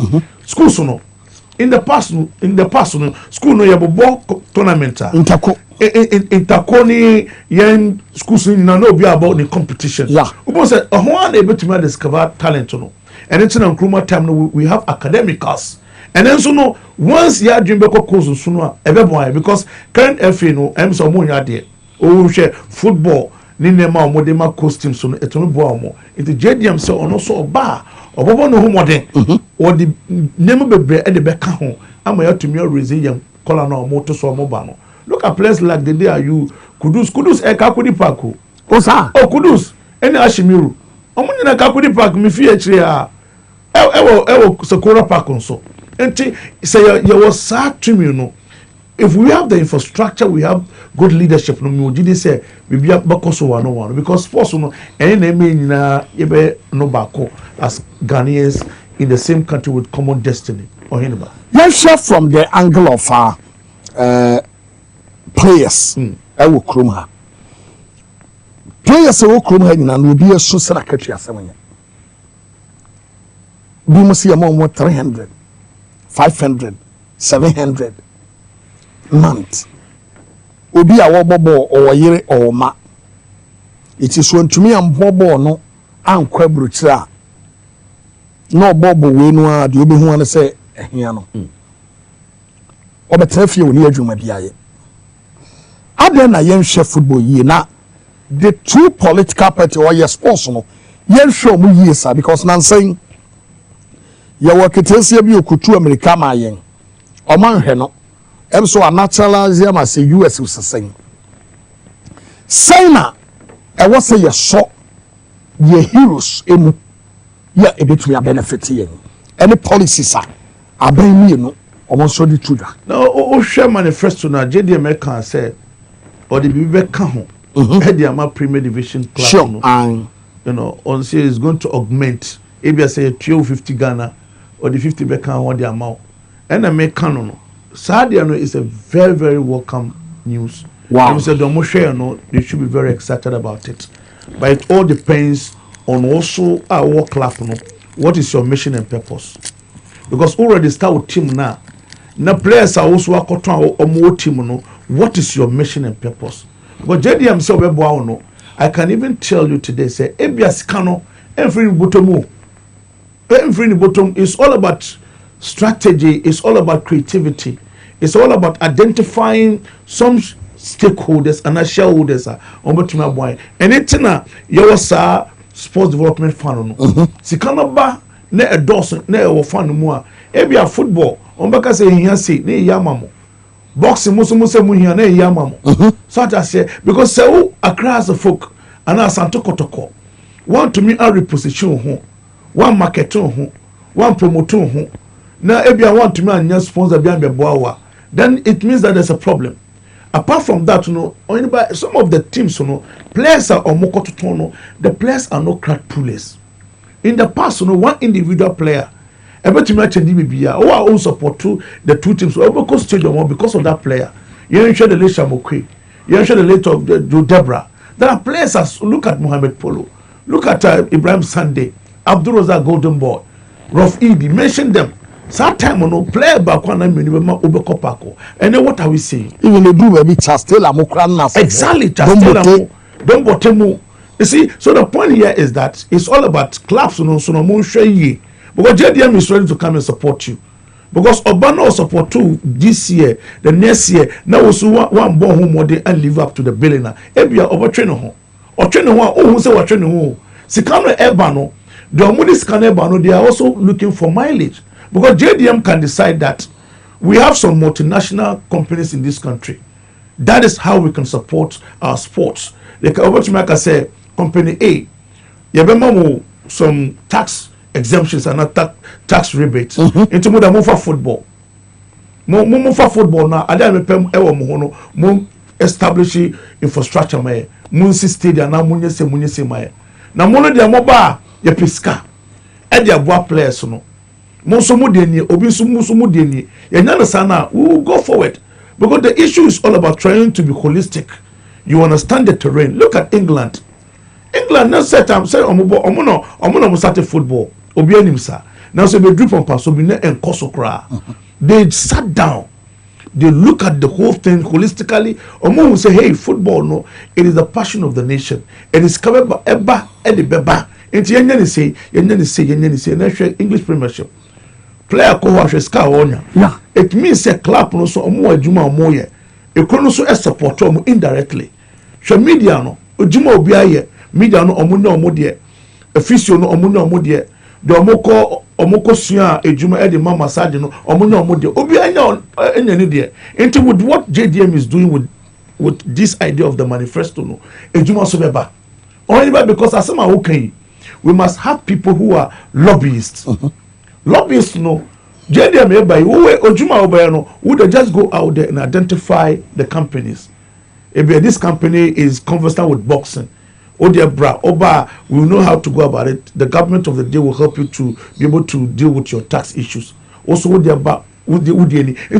schools no in the past no school no yabo tournament intako ni yen schools na no be about the competition. Yeah. Ubo say one able to discover talent no. And it's in Nkrumah time no we have academicals. And then so no once ya dream beko course so no ebe boy because current FA no em so mo nya de o share football ni nema modema costume so no etono bo amo it JDM so ono so oba obobo no ho modern or the name bebre e de beka ho ama ya to me raise yam color no moto so mobano. Look at players like the day are you Kudus Kakudi Parko. Osa. Oh Kudus. Any Ashimiru. Omuni na Kakudi Park mi fi etri a. Ewo Sakura Park so. Enti say you was sad to me, you know. If we have the infrastructure, we have good leadership. No, we did say we be bakoso one because sports no any name na yebe no bako as Ghanaians in the same country with common destiny. Oheneba. Let's share from the angle of our players. Ewo kroma. Players ewo kroma ni na no bi eso sra katwi asem nya. Bi mo se mo 300, 500, 700 month. Obi a wo bobo o yire o ma. It is when to me am bobo no ankwa bruchira. No bobo we no a de obi hu an say ehia no. Obetrafie oni adwuma biaye. Ade na yen hwe football yi na the two political party or your sports no yen hwe mu yi sa because nan saying ya waketesi bi okutu America ma yen. O man hwe no so a naturalize am say US was saying na e was say so ye heroes emu ya ebetu ya benefit yen any policies are abran mi no o so di tuda no o hwe manifesto na JDM can say or the be ka ho head the Premier Division club sure. No you know on say is going to augment maybe say 1250 Ghana or the 50 be kan what the amount and make no Sadia no is a very, very welcome news. Wow. Said no, they should be very excited about it. But it all depends on also our work club. No, what is your mission and purpose? Because already start with team now. Now players are also a more team. No, what is your mission and purpose? But JDM so no, I can even tell you today. Say Ebias Kano, every bottom is all about strategy. It's all about creativity. It's all about identifying some stakeholders and shareholders on between boy. And it's na your sports development fund no. Sikana ba na endorse na e fund mu a ebi a football on baka say hia say na yamamo. Boxing muso mu hia na yamamo. So that say because say across the folk and asanto kotoko want to me a reposition ho, one market ho, one promote ho. Now if you want to me and sponsor behind the boa, then it means that there's a problem. Apart from that, you know, some of the teams, you know, players are on mokototono, the players are not crack pullers. In the past, you know, one individual player, every team match in DBBA, who are all support to the two teams, because of that player. You ensure the late Shamokwe, you ensure the late of Joe Debra. There are players as look at Mohamed Polo, look at Ibrahim Sunday, Abdul Razak Golden Boy, Rof Idi, mention them. That time no player back one minimum obekopako. And then what are we saying? Even they do baby Chastela Mokrana. Exactly, Chastela don't botemu. You see, so the point here is that it's all about clubs no so no ye. Because JDM is ready to come and support you. Because Obano support too this year, the next year, now also one born home more and live up to the billionaire. Ebia over training home. Or training one who say what training home. Sikano Ebano, the Omudis Kanebano, they are also looking for mileage. Because JDM can decide that we have some multinational companies in this country. That is how we can support our sports. Like over to make say company A, you have some tax exemptions and not tax rebates into more for football. More for football now. I don't know more establish infrastructure. More stadium now. More se my. Now more the mobile ye pisca. And the boa players no. Obi sana, we will go forward because the issue is all about trying to be holistic. You understand the terrain. Look at England. England now set up say omuno start football. Obi animsa. Now so be drip on pass obi na enkoso kra. They sat down. They look at the whole thing holistically. Omo say hey, football no, it is the passion of the nation. It is covered by eba and the beba. Enti say English Premiership. Player ko wa ska wonya. Yeah. It means say club no so omo adwuma omo ye. E ko no so support omo indirectly. Hwe media no, adwuma obi aye, media no omo na omo de, official no omo na omo de. the omoko sua ejuma e de mama sade no omo na omo de obi anya ni de into with what JDM is doing with this idea of the manifesto no ejuma so beba only because asema okay we must have people who are lobbyists. Lobbyists no JDM eba who ojuma oba no would just go out there and identify the companies. If this company is conversant with boxing, Oba, we will know how to go about it. The government of the day will help you to be able to deal with your tax issues. Also, it's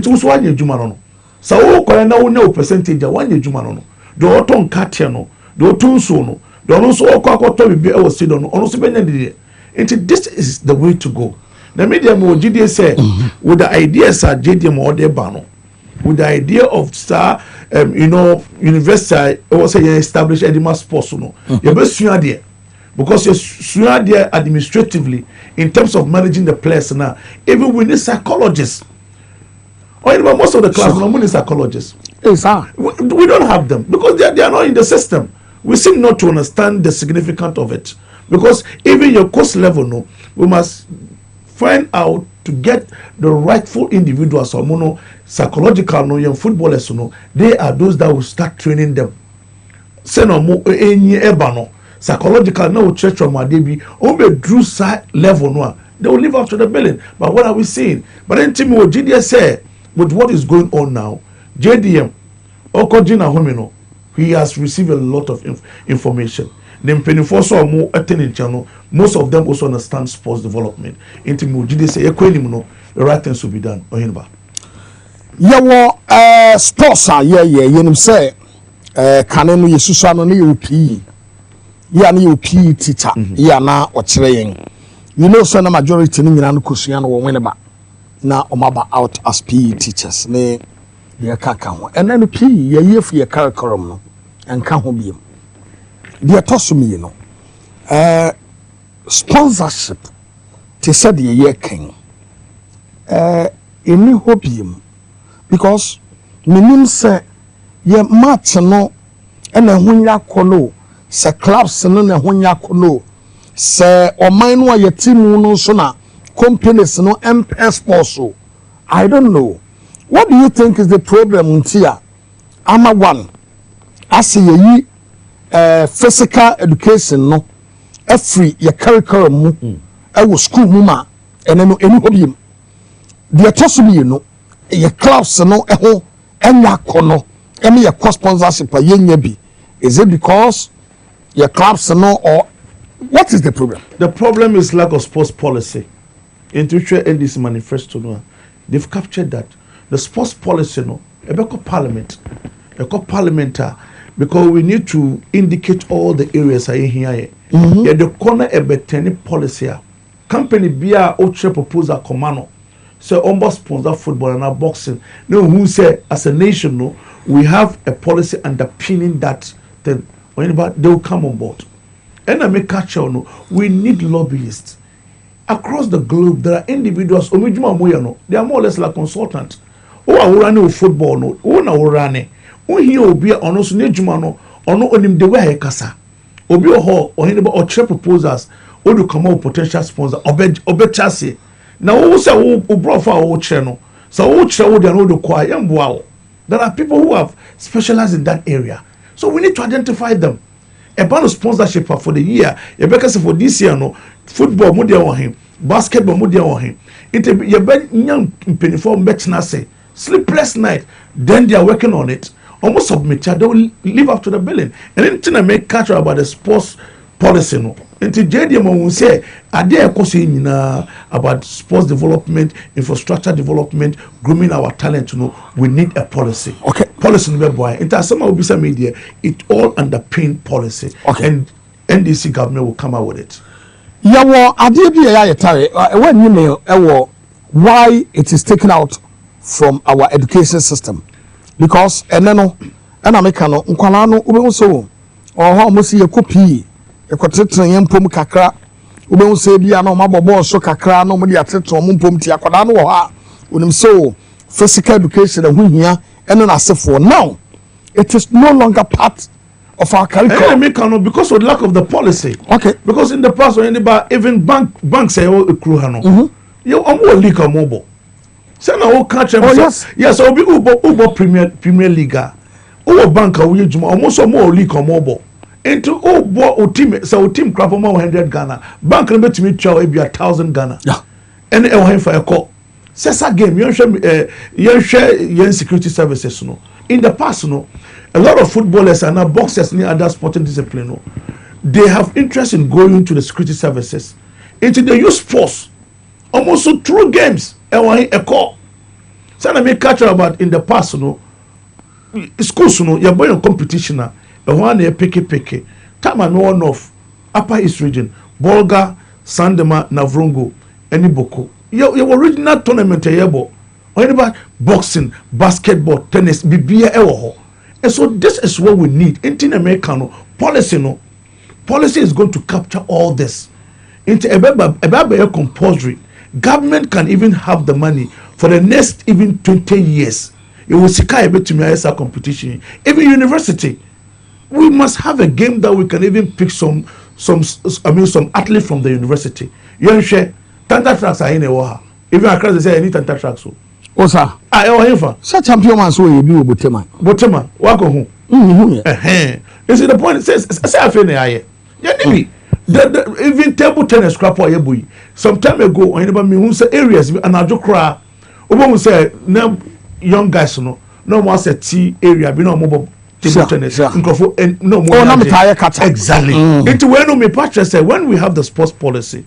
also one year Jumano. So, no percentage, 1 year Jumano. The Oton Katiano, the Otun Sono, the also Okakoto be able to sit on also Benedict. This is the way to go. The media more GDS say with the ideas are JDM or the Bano. With the idea of university also establish Edema sports no. You best there because you're there administratively in terms of managing the players now. Even we need psychologists. Or most of the class no need psychologists. We don't have them because they are not in the system. We seem not to understand the significance of it because even your course level no, we must find out to get the rightful individuals or mono psychological no young footballers no they are those that will start training them say no mo enyi eba no psychological no church or madebi on be drew side level no they will live up to the billing. But what are we saying? But then Timmy what JDM say with what is going on now JDM Okojina Homino he has received a lot of information. The penifo more attending channel. Most of them also understand sports development. Into Mujide say the right things will be done. Oheneba. Yeah, sports are you say Kanenu Yesusano ni UP. Yeah, ni UP teacher. Yeah, na ochreyen. You know, so na majority ni nyina no kosuano wo Oheneba. Na omaba out as PE teachers. Ne ye kaka ho. And then PE ye for your curriculum no. And kan ho biem. The autonomy, you know, sponsorship. They said the year king. In new hopium because minim say ye match no, and a hunya kono, se clubs no na hunya kono, se or mine wa ye team no sona companies no MS also. I don't know. What do you think is the problem untia? Ama one. I see ye. Physical education no every your curriculum mu e school mu ma ene no eni hobiem the tosobi no your clubs no e ho enya kono eme your cost sponsorship yenya bi. Is it because your clubs no or what is the problem? The problem is lack of sports policy. Intuition in this manifesto no they've captured that the sports policy no ebeko parliament because we need to indicate all the areas are in here. Yeah, the corner ebeteni policy. Company bia outre proposal commando. So almost sponsor football and boxing. No, who say as a nation, no, we have a policy underpinning that. Then whenever they will come on board. And I make catch no, we need lobbyists across the globe. There are individuals. They are more or less like consultants. Who are running football? No, who are running. Here obi ono so nedwuma no ono onim de way kasa obi ho Oheneba or share proposals or do come out potential sponsor obechase na wo say wo brofa wo chere no so wo chere wo de no do kwa yemboa. There are people who have specialized in that area, so we need to identify them. A band of sponsorship for the year because for this year no football mo de on him, basketball mo de on him. It you ben young penifo betna say sleepless night, then they are working on it. Almost submit, they will live up to the billing. And anything I make catch about the sports policy, no. Until JDM will say, are there questions about sports development, infrastructure development, grooming our talent? You know, we need a policy. Okay, policy no boy. Until some will be some media, it all underpin policy. Okay, and NDC government will come out with it. Yeah, well, I did when you know why it is taken out from our education system. Because eneno ena meka no nkwala no obehu so oho mo si yekopi ekotetren yempom kakra obehu so bia no mabobo so kakra no mo dia tetron mo mpom ti akwada no wo ha onim so physical education ehunhia eno na sefo now it is no longer part of our curriculum. Because of lack of the policy. Okay. Because in the past, even banks say, oh, crew, you are leak or mobile. So now, catch them. Yes, I'll be Uber Premier League. Uber banker, we almost more leak or mobile. Into team, so team crap more 100 Ghana. Bank number to me, chow, be 1,000 Ghana. Yeah. And I'll for a call. Sessa game, you share security services. No. In the past, no, a lot of footballers and now boxers near other sporting discipline, no, they have interest in going to the security services. Into they use sports almost through games. A call. So I make catch about in the past, no, schools, no, you're going on competition now. A one year picky. Time and one of Upper East region, Bolga, Sandema, Navrongo, and Iboko. Your original tournament, about boxing, basketball, tennis, BBA, ewo. And so this is what we need. In American policy, no, policy is going to capture all this. Into a compulsory. Government can even have the money for the next even 20 years. It will secure a bit to me competition. Even university, we must have a game that we can even pick some athletes from the university. You understand? Tanta tracks are in a waha. Even across the say any tanta tracks. So. Oh sir. Such champion man so you be Botema. Botema, wako home. You see the point? It says say I feel near. Yeah, even table tennis scrap or yebui. Some time ago, Oheneba me who say areas and I just cry. Obo say no young guys no more say T area be no mobile table tennis. And no more. Oh, no, exactly. Into when no me patch say when we have the sports policy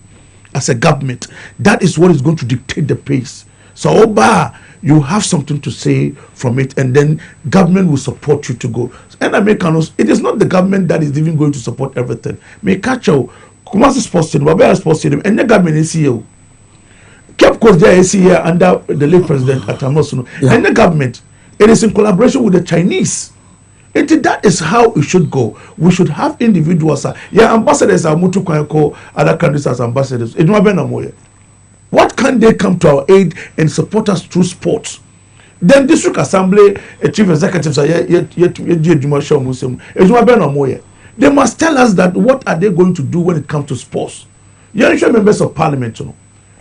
as a government, that is what is going to dictate the pace. So Oba, you have something to say from it, and then government will support you to go. And Americanos, it is not the government that is even going to support everything. May catch you, Kumasi Sports Stadium, Babaya Sports Stadium, and the government is here. Cape Coast there is here under the late president Atamosuno, and the government. It is in collaboration with the Chinese. And that is how it should go. We should have individuals. Ambassadors are mutu kwa other countries as ambassadors. What can they come to our aid and support us through sports? Then district assembly, chief executives they must tell us that what are they going to do when it comes to sports. Young members of parliament,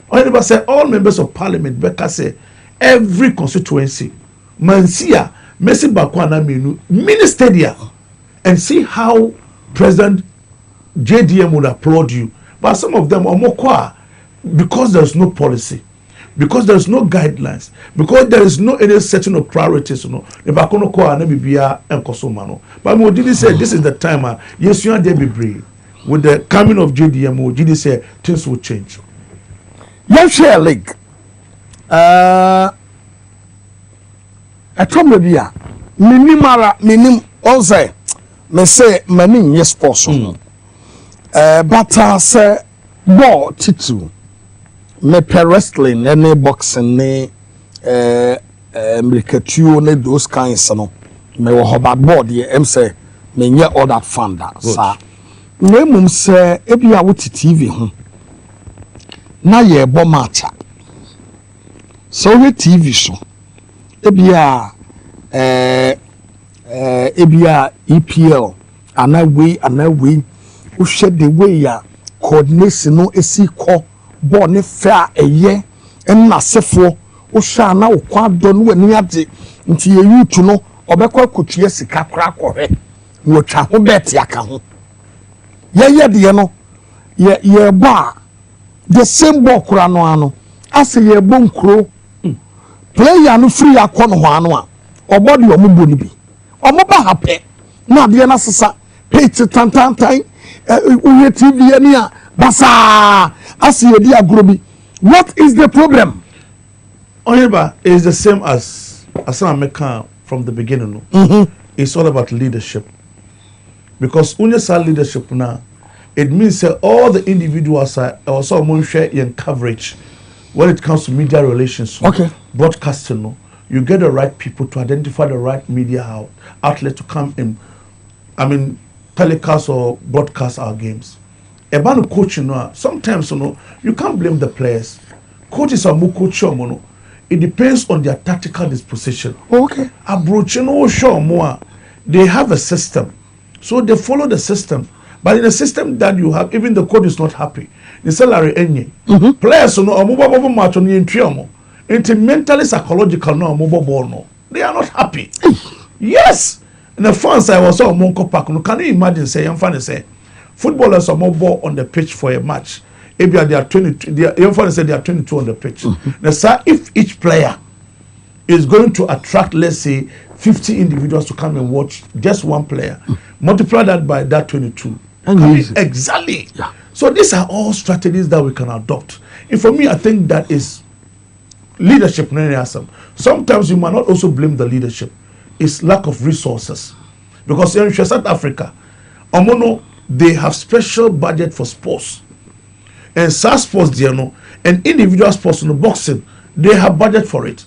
Oheneba said all members of parliament, Becca say every constituency, Mansia, Messi Bakwana Minu, mini stadia, and see how President JDM would applaud you. But some of them are more quiet. Because there is no policy, because there is no guidelines, because there is no any setting of priorities, the Bakono Kwa and Bibia and Kosomano. But we did say this is the time. Yes, you are there be brave. With the coming of JDM, did say things will change. Yes, share league. I told me bia. Minim also. Me say many yes person. But I say ball titu. Me per wrestling any boxing ne mirikatuo ne those kinds no me wo hobad board ye em say me nye all that fun that sa me mum say ebi a wuti TV ho na ye bo matcha so we TV so ebi a EPL ana we wo share the way ya coordination no esi ko ball ne fair eye en na sefo wo sha na wo kwa do no ani ade nti ye yutu no obekwa kotue sika kra kɔhwe wo twa ho bet aka ho ye de no ye ba the same ball kra no ano ase ye bo nkro player no free akɔ no ho ano a obodi omubo ni bi omoba hape na de na sesa page tantantan uye TV ani a basa asi edi agrobi. What is the problem? Oheneba is the same as America from the beginning. It's all about leadership. Because unyasa leadership now, it means that all the individuals are also share in coverage when it comes to media relations. Okay. Broadcasting, you get the right people to identify the right media outlet to come in. Telecast or broadcast our games. About coaching, sometimes you can't blame the players. Coaches are more coach. It depends on their tactical disposition. Okay. They have a system. So they follow the system. But in a system that you have, even the coach is not happy. The salary any. Players no mobile match on the intriamo. Into mentally psychological no mobile ball no. They are not happy. Yes. And the fans I was on Monko Park. No, can you imagine say I'm funny say footballers are mobile on the pitch for a match. If they are 22, they are 22 on the pitch. Now, sir, if each player is going to attract, let's say, 50 individuals to come and watch just one player, multiply that by that 22. Exactly. Yeah. So these are all strategies that we can adopt. And for me, I think that is leadership. Sometimes you might not also blame the leadership. It's lack of resources. Because in South Africa, they have special budget for sports. And SAS sports, and individual sports in the boxing, they have budget for it.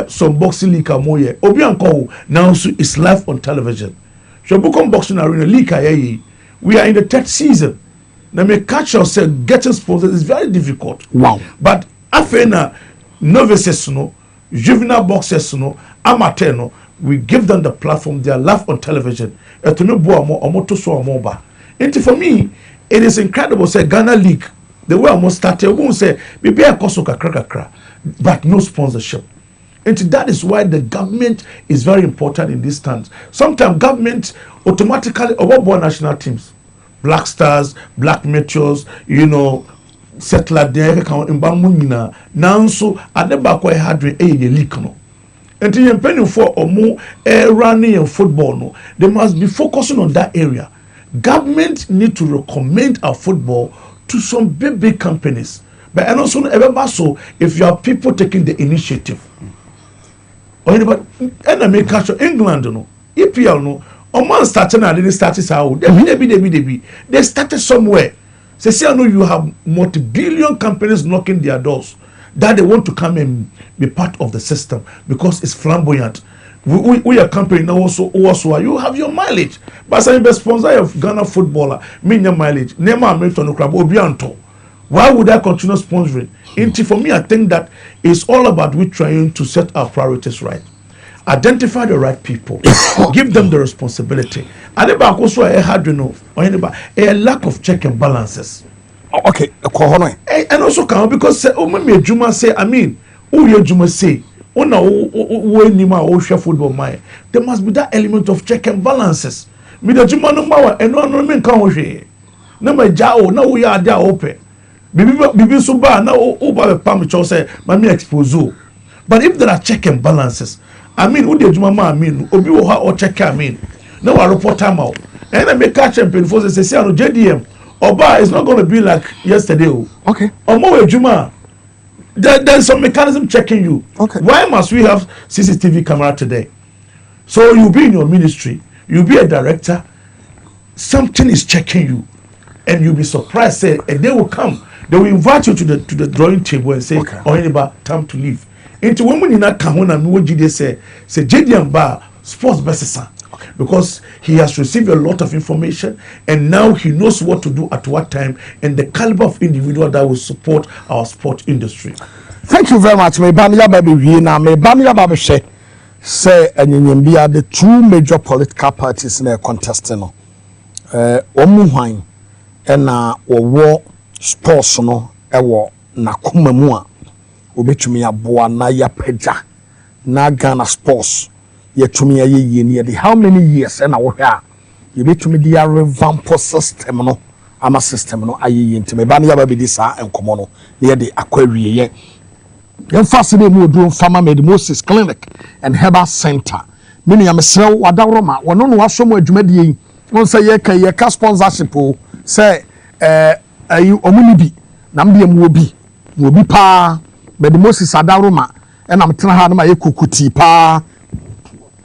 Some boxing league now it's live on television. Shobukon boxing arena league we are in the 3rd season. Now me catch yourself getting sponsors is very difficult. Wow. But after novices juvenile boxers amateur we give them the platform. They are live on television. And for me, it is incredible. Say Ghana League, the way almost started, we won't say maybe a kosoka krakakra, but no sponsorship. And that is why the government is very important in these times. Sometimes government automatically overboard national teams, Black Stars, Black Meteors, settler there in Bamuna. Now so at the back where had a leak no. And to penny for or more running and football no, they must be focusing on that area. Government need to recommend our football to some big companies. But and also so if you have people taking the initiative. Or anybody and make catch England EPL man starting and didn't start this out. They started somewhere. Say I know you have multi-billion companies knocking their doors that they want to come and be part of the system because it's flamboyant. We are company now also you have your mileage. But I'm the sponsor of Ghana footballer, mean your mileage. Nema Milton Crab Obianto. Why would I continue sponsoring? For me, I think that it's all about we trying to set our priorities right. Identify the right people, give them the responsibility. And about also a lack of check and balances. Okay, and also come because maybe Juma say, Juma say, football mind. There must be that element of check and balances. Me the Juma no mawa and no mean can no my jao now we are there open. Bibi suba now over pam say mami expose. But if there are check and balances, who the Juma obi wo ha or check now I report time out. And I make catch champion for say JDM. Oba is not going to be like yesterday. Okay. Omo Juma. There's some mechanism checking you. Okay. Why must we have CCTV camera today? So you'll be in your ministry, you'll be a director, something is checking you, and you'll be surprised. Say, and they will come. They will invite you to the drawing table and say, Oheneba, time to leave. Into women in that kahuna, they say JDM Bar sports best. Because he has received a lot of information and now he knows what to do at what time and the caliber of individual that will support our sport industry. Thank you very much. Me Bania Baby Vina, me Bania Baby say the two major political parties in a contesting. Omuhine and war sports no ewo na kumamua. Obetumi aboa na ya peja na Ghana sports. Yetumi aye near the how many years and our hair you be to me the revamp system no ama system no aye into me ban ya ba be this and komono near the aquarium ye then fast name we do farmer made Moses Clinic and Herbal Center mini am srew wadawroma wono no wasom adwumadie won say ye ka sponsorship o say ayi omuni bi na mde am obi pa made Moses adawroma and am tena ha na ye kokuti pa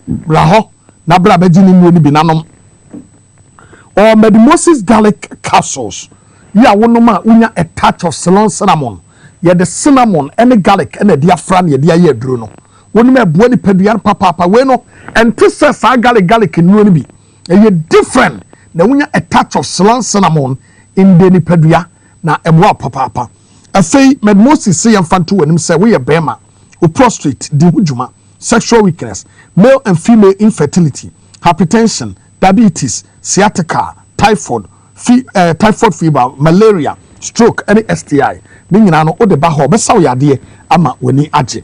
Raho, Nabla Bedini Muni Binanum or Moses garlic capsules. Ya wonoma unya a touch of Ceylon cinnamon. Ya the cinnamon and the garlic and the diaphragm ya dia Bruno. One me body pedian papa bueno and two says garlic in Nunibi. And ye different. The unya a touch of Ceylon cinnamon in Deni Pedria na emwa papa. I say Moses say and fan to him say we a bema or prostrate di hujuma. Sexual weakness, male and female infertility, hypertension, diabetes, sciatica, typhoid fever, malaria, stroke, any STI. Ni nyina no o de ba ho besa wo yade ama wani age.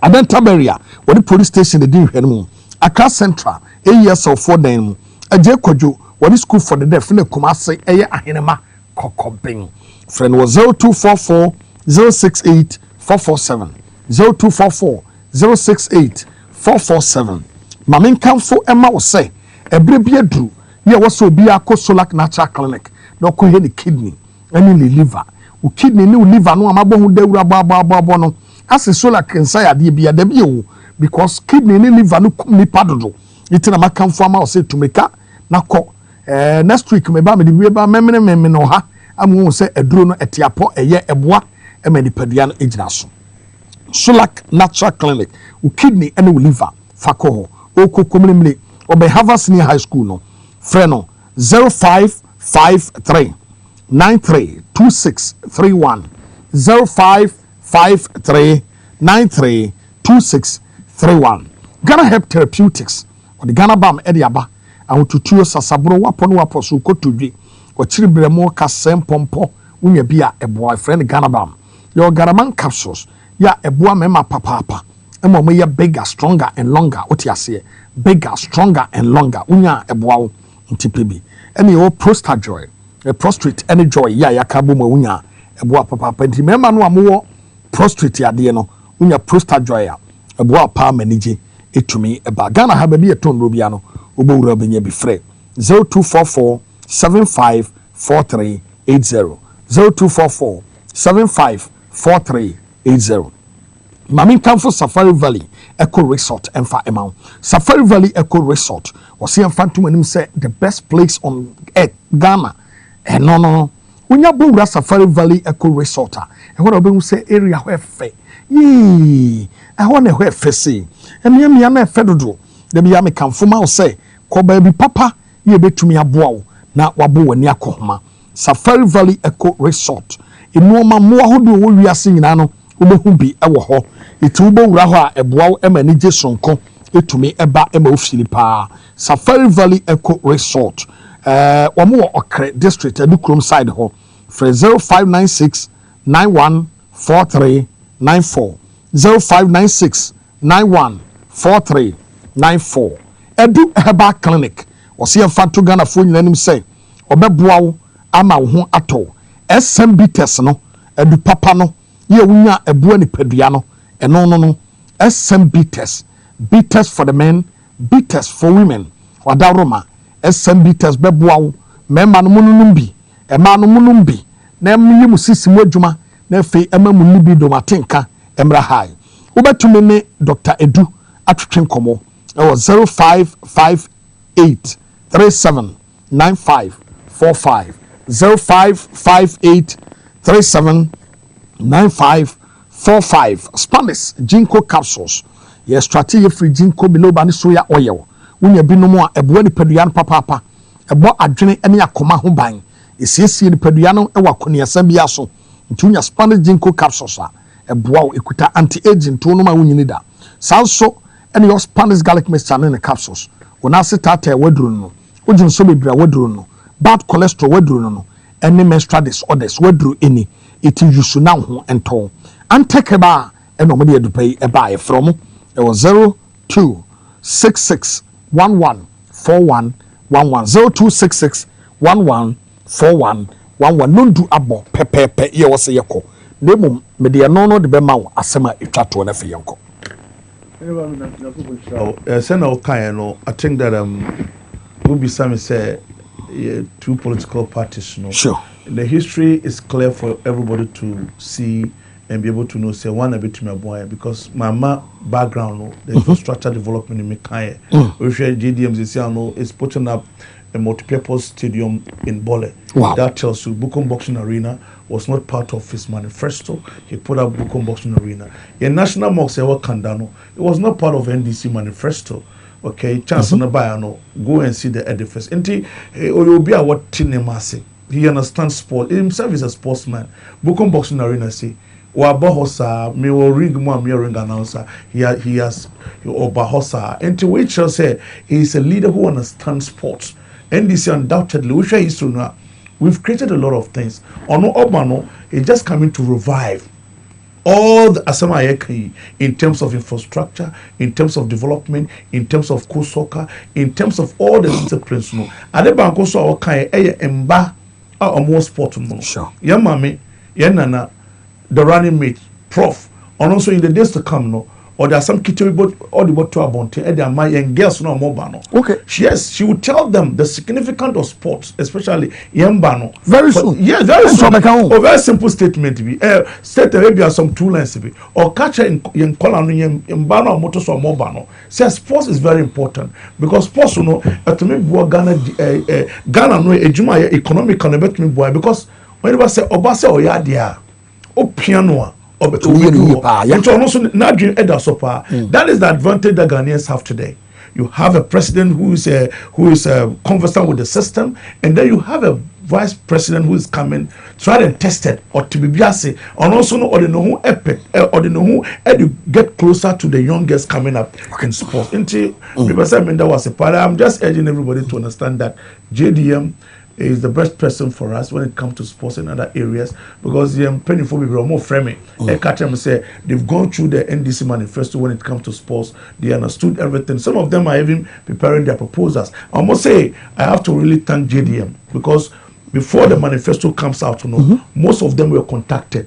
Adenta barrier, wani police station de hwe no. Accra Central, AESL 4 dan mu. Aje kwadwo, wani school for the deaf na Kumase eye ahenema kokobeng. Friend was 0244 068 447. 0244 068 447. Mamin kamfo ema wo se ebre bia dru ye wo so obi akọ Solak Natural Clinic no ko he ni kidney ani ni liver o kidney ni o liver no amabo hu dawura babo no ase Solak nsa ya de bia da bia wo because kidney ni liver no kum ni padodo itina makamfo ama wo se tumeka na ko next week me ba me de wie ba memene no ha amu se eduro no etiapo eye eboa e ma nipadua no ejina so Solak Natural Clinic o kidney and o liver fako oko komlemle obe Harvard Senior High School no freno 0553 932631 0553 932631 Ghana Help Therapeutics or the Ghana Bam Ediaba and tutuo sasabro wapo so kotodwe o chiribremo kasem pompo unya bia a boyfriend Ghana Bam your Garaman capsules ya eboa mema papa emo me ya bigger stronger and longer otiase bigger stronger and longer unya eboa ntipebi ene yo prostate joy a prostrate any joy ya yakabo mo unya eboa papa nti mema no amowo prostrate ade no unya prostate joy ya eboa pa manage etumi eba Ghana ha ba bi eton robia no obowura benya bi frɛ 0244 754380 0244 754380 Mami Kamfo Safari Valley Eco Resort Emfa Emau Safari Valley Eco Resort was here phantom and him say the best place on earth Ghana no unya bowura Safari Valley Eco Resort and what obe say area where fe yee I want to where fe say and me na fe dodo dem ya me Kamfo ma say ko baby papa ye betumi aboa na wabo wani akohoma Safari Valley Eco Resort inuoma mo ahodo wo wiase nyina no obehu bi ewo ho eti wobowura ho a eboa emani je sonko etumi eba ema ofili pa Safari Valley Eco Resort omo wo Okre district Adukrom side ho for 0596 914394 0596 914394 Edu Herbal Clinic wose yemfanto Ghana fo nyinanim say obeboa wo ama wo ho ato SMB test no edu papa no ye wunya ebua ni padua no eno no SMB test B test for the men B test for women wadaroma SMB test beboa wo mema no mununum bi ema no munum bi na emyi musisimu adwuma na fe ema munni bi do matenka emra high wobetumi ne Dr. Edu atwetwen komo e 0558 379545 0558 379545 Spanish Ginkgo capsules ye strategy free Ginkgo biloba ni soya oil wunya binom a ebo ni padua no papa ebo adwene ene akoma ho ban esiesie ni padua no e wakoni asam bia so ntunya Spanish Ginkgo capsules a ebo ekuta anti aging to no ma wunyini da sanso ene your Spanish garlic mixture ne capsules wona setata waduru no ojun so bebra waduru no bad cholesterol waduru no any menstrual disorders waduru any it is you now ho ento antekeba eno mo de edupai eba e from e was 0266114111 0266114111 nondu abo pepepe ye wose yeko nemum me de no de be ma asema etwato na fe yenko send our kind I think that will be some say two political parties no sure the history is clear for everybody to see and be able to know say one a bit me boy because my background no the infrastructure development in Mekaye we share JDMZ no is putting up a multi-purpose stadium in Bole. Wow. That tells you Bukom Boxing Arena was not part of his manifesto. He put up Bukom Boxing Arena. In National Mosque Kandano, it was not part of NDC manifesto. Okay, chance on no go and see the edifice. Enti Oyobia what Tinemasi. He understands sport. He himself is a sportsman. Bukom Boxing Arena say Wabahosa, me will ring more ring announcer. He has Obahosa. And to which I say he is a leader who understands sports. NDC undoubtedly, which is to know. We've created a lot of things. Ono Obano is just coming to revive all the Asama in terms of infrastructure, in terms of development, in terms of co-soccer, in terms of all the disciplines. No, Adebanko so okay emba more sport no. Sure. Yamame, Yanana, the running mate, Prof. And also in the days to come, no. Or there are some kitchen all the to about and they are my young girls no more bano. Okay. Yes, she would tell them the significance of sports, especially young bano. Very soon. Yes, very soon. A very simple statement to be. State Arabia some 2 lines to be. Or catch in colon in bano or motors or more bano. Says sports is very important because sports you know to me Ghana no ejuma economic connect me boy because when you say obase or yadia o piano. That is the advantage that Ghanaians have today. You have a president who is conversant with the system, and then you have a vice president who is coming, tried and tested, or to be biase, and also know or the know who epic, or the know who get closer to the youngest coming up in sports. That was a part. I'm just urging everybody to understand that JDM is the best person for us when it comes to sports and other areas because the painful people are more framing. Say they've gone through the NDC manifesto when it comes to sports. They understood everything. Some of them are even preparing their proposals. I must say I have to really thank JDM because before the manifesto comes out, most of them were contacted.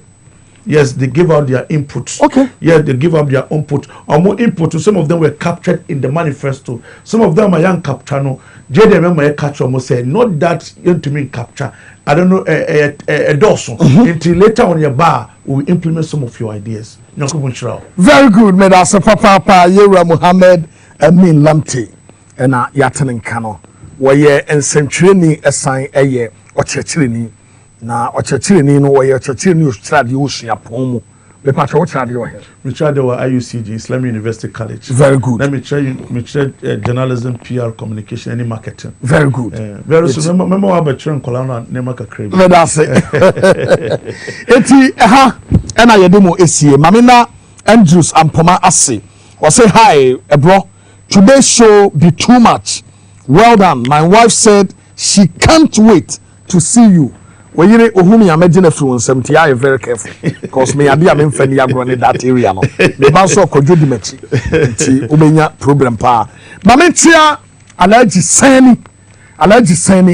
Yes, they give out their inputs. Okay. Yeah, they give up their input. Or more input. Some of them were captured in the manifesto. Some of them are young capture. No, JDM may capture. Almost say not that you to me capture. I don't know a dorsal. Until later on your bar, we will implement some of your ideas. Very good, Medasa Papa Yera Muhammad Amin Lamte and Yatanin Kano. Where and Century assign a year or Churchini. Na ochachiri no we ochachiri ni study ocean pomu be patch what study you here Richard wa IUCG Islamic University College. Very good. Let me try journalism, PR, communication and marketing. Very good. Very soon remember about train kolana na maka crave. That's it. Eti and I demo esie mamina Andrews Ampoma Ase was say hi bro, today's show be too much. Well done. My wife said she can't wait to see you. When you ohumi amagine from 70 I very careful because me ade am mfani agro ne that area no me ba so kojo di machi nti ubenya problem pa ma me tia alaji sani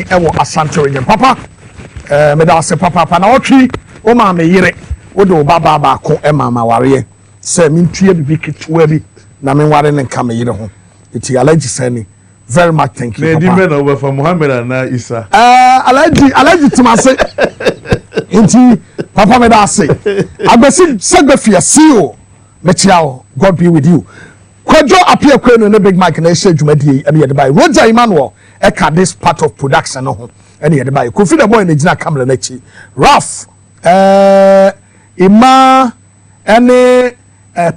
e wo asante onye papa me da se papa na otwi o ma me yire wo do baba ba ko e ma ma ware se me ntua bibi ketwa bi na me ware ne nka me yire ho iti alaji sani. Very much thank you. Papa. Over for Muhammad and Isa. Alaji Timase. Inti Papa Medase. Abesi Segbefia CEO. Mechiao. God be with you. Kwajo appear kwenu ne Big Mike na ese dwumadi ene yede bai. Roger Emmanuel eka this part of production no ho ene yede bai. Kofi the boy na gina camera na chi. Ralph Ima ene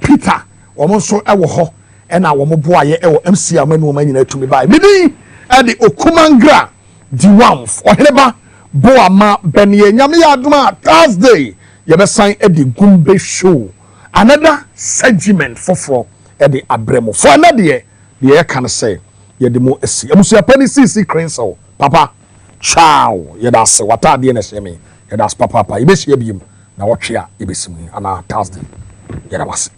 Peter omo so ewo ho. And our moboye MC amenu manyina to me by midi and the Okumangra Diwanf Oheneba Boamah Bennie nyame aduma Thursday you be sign at the Gumbe show another segment for at the Abremo for another year the air can say ye the mo esi amusu apani CC Crenshaw papa ciao ye da se wata de na sheme ye da papa ibe sie biem na wotwe a ibe simu ana Thursday ye da wase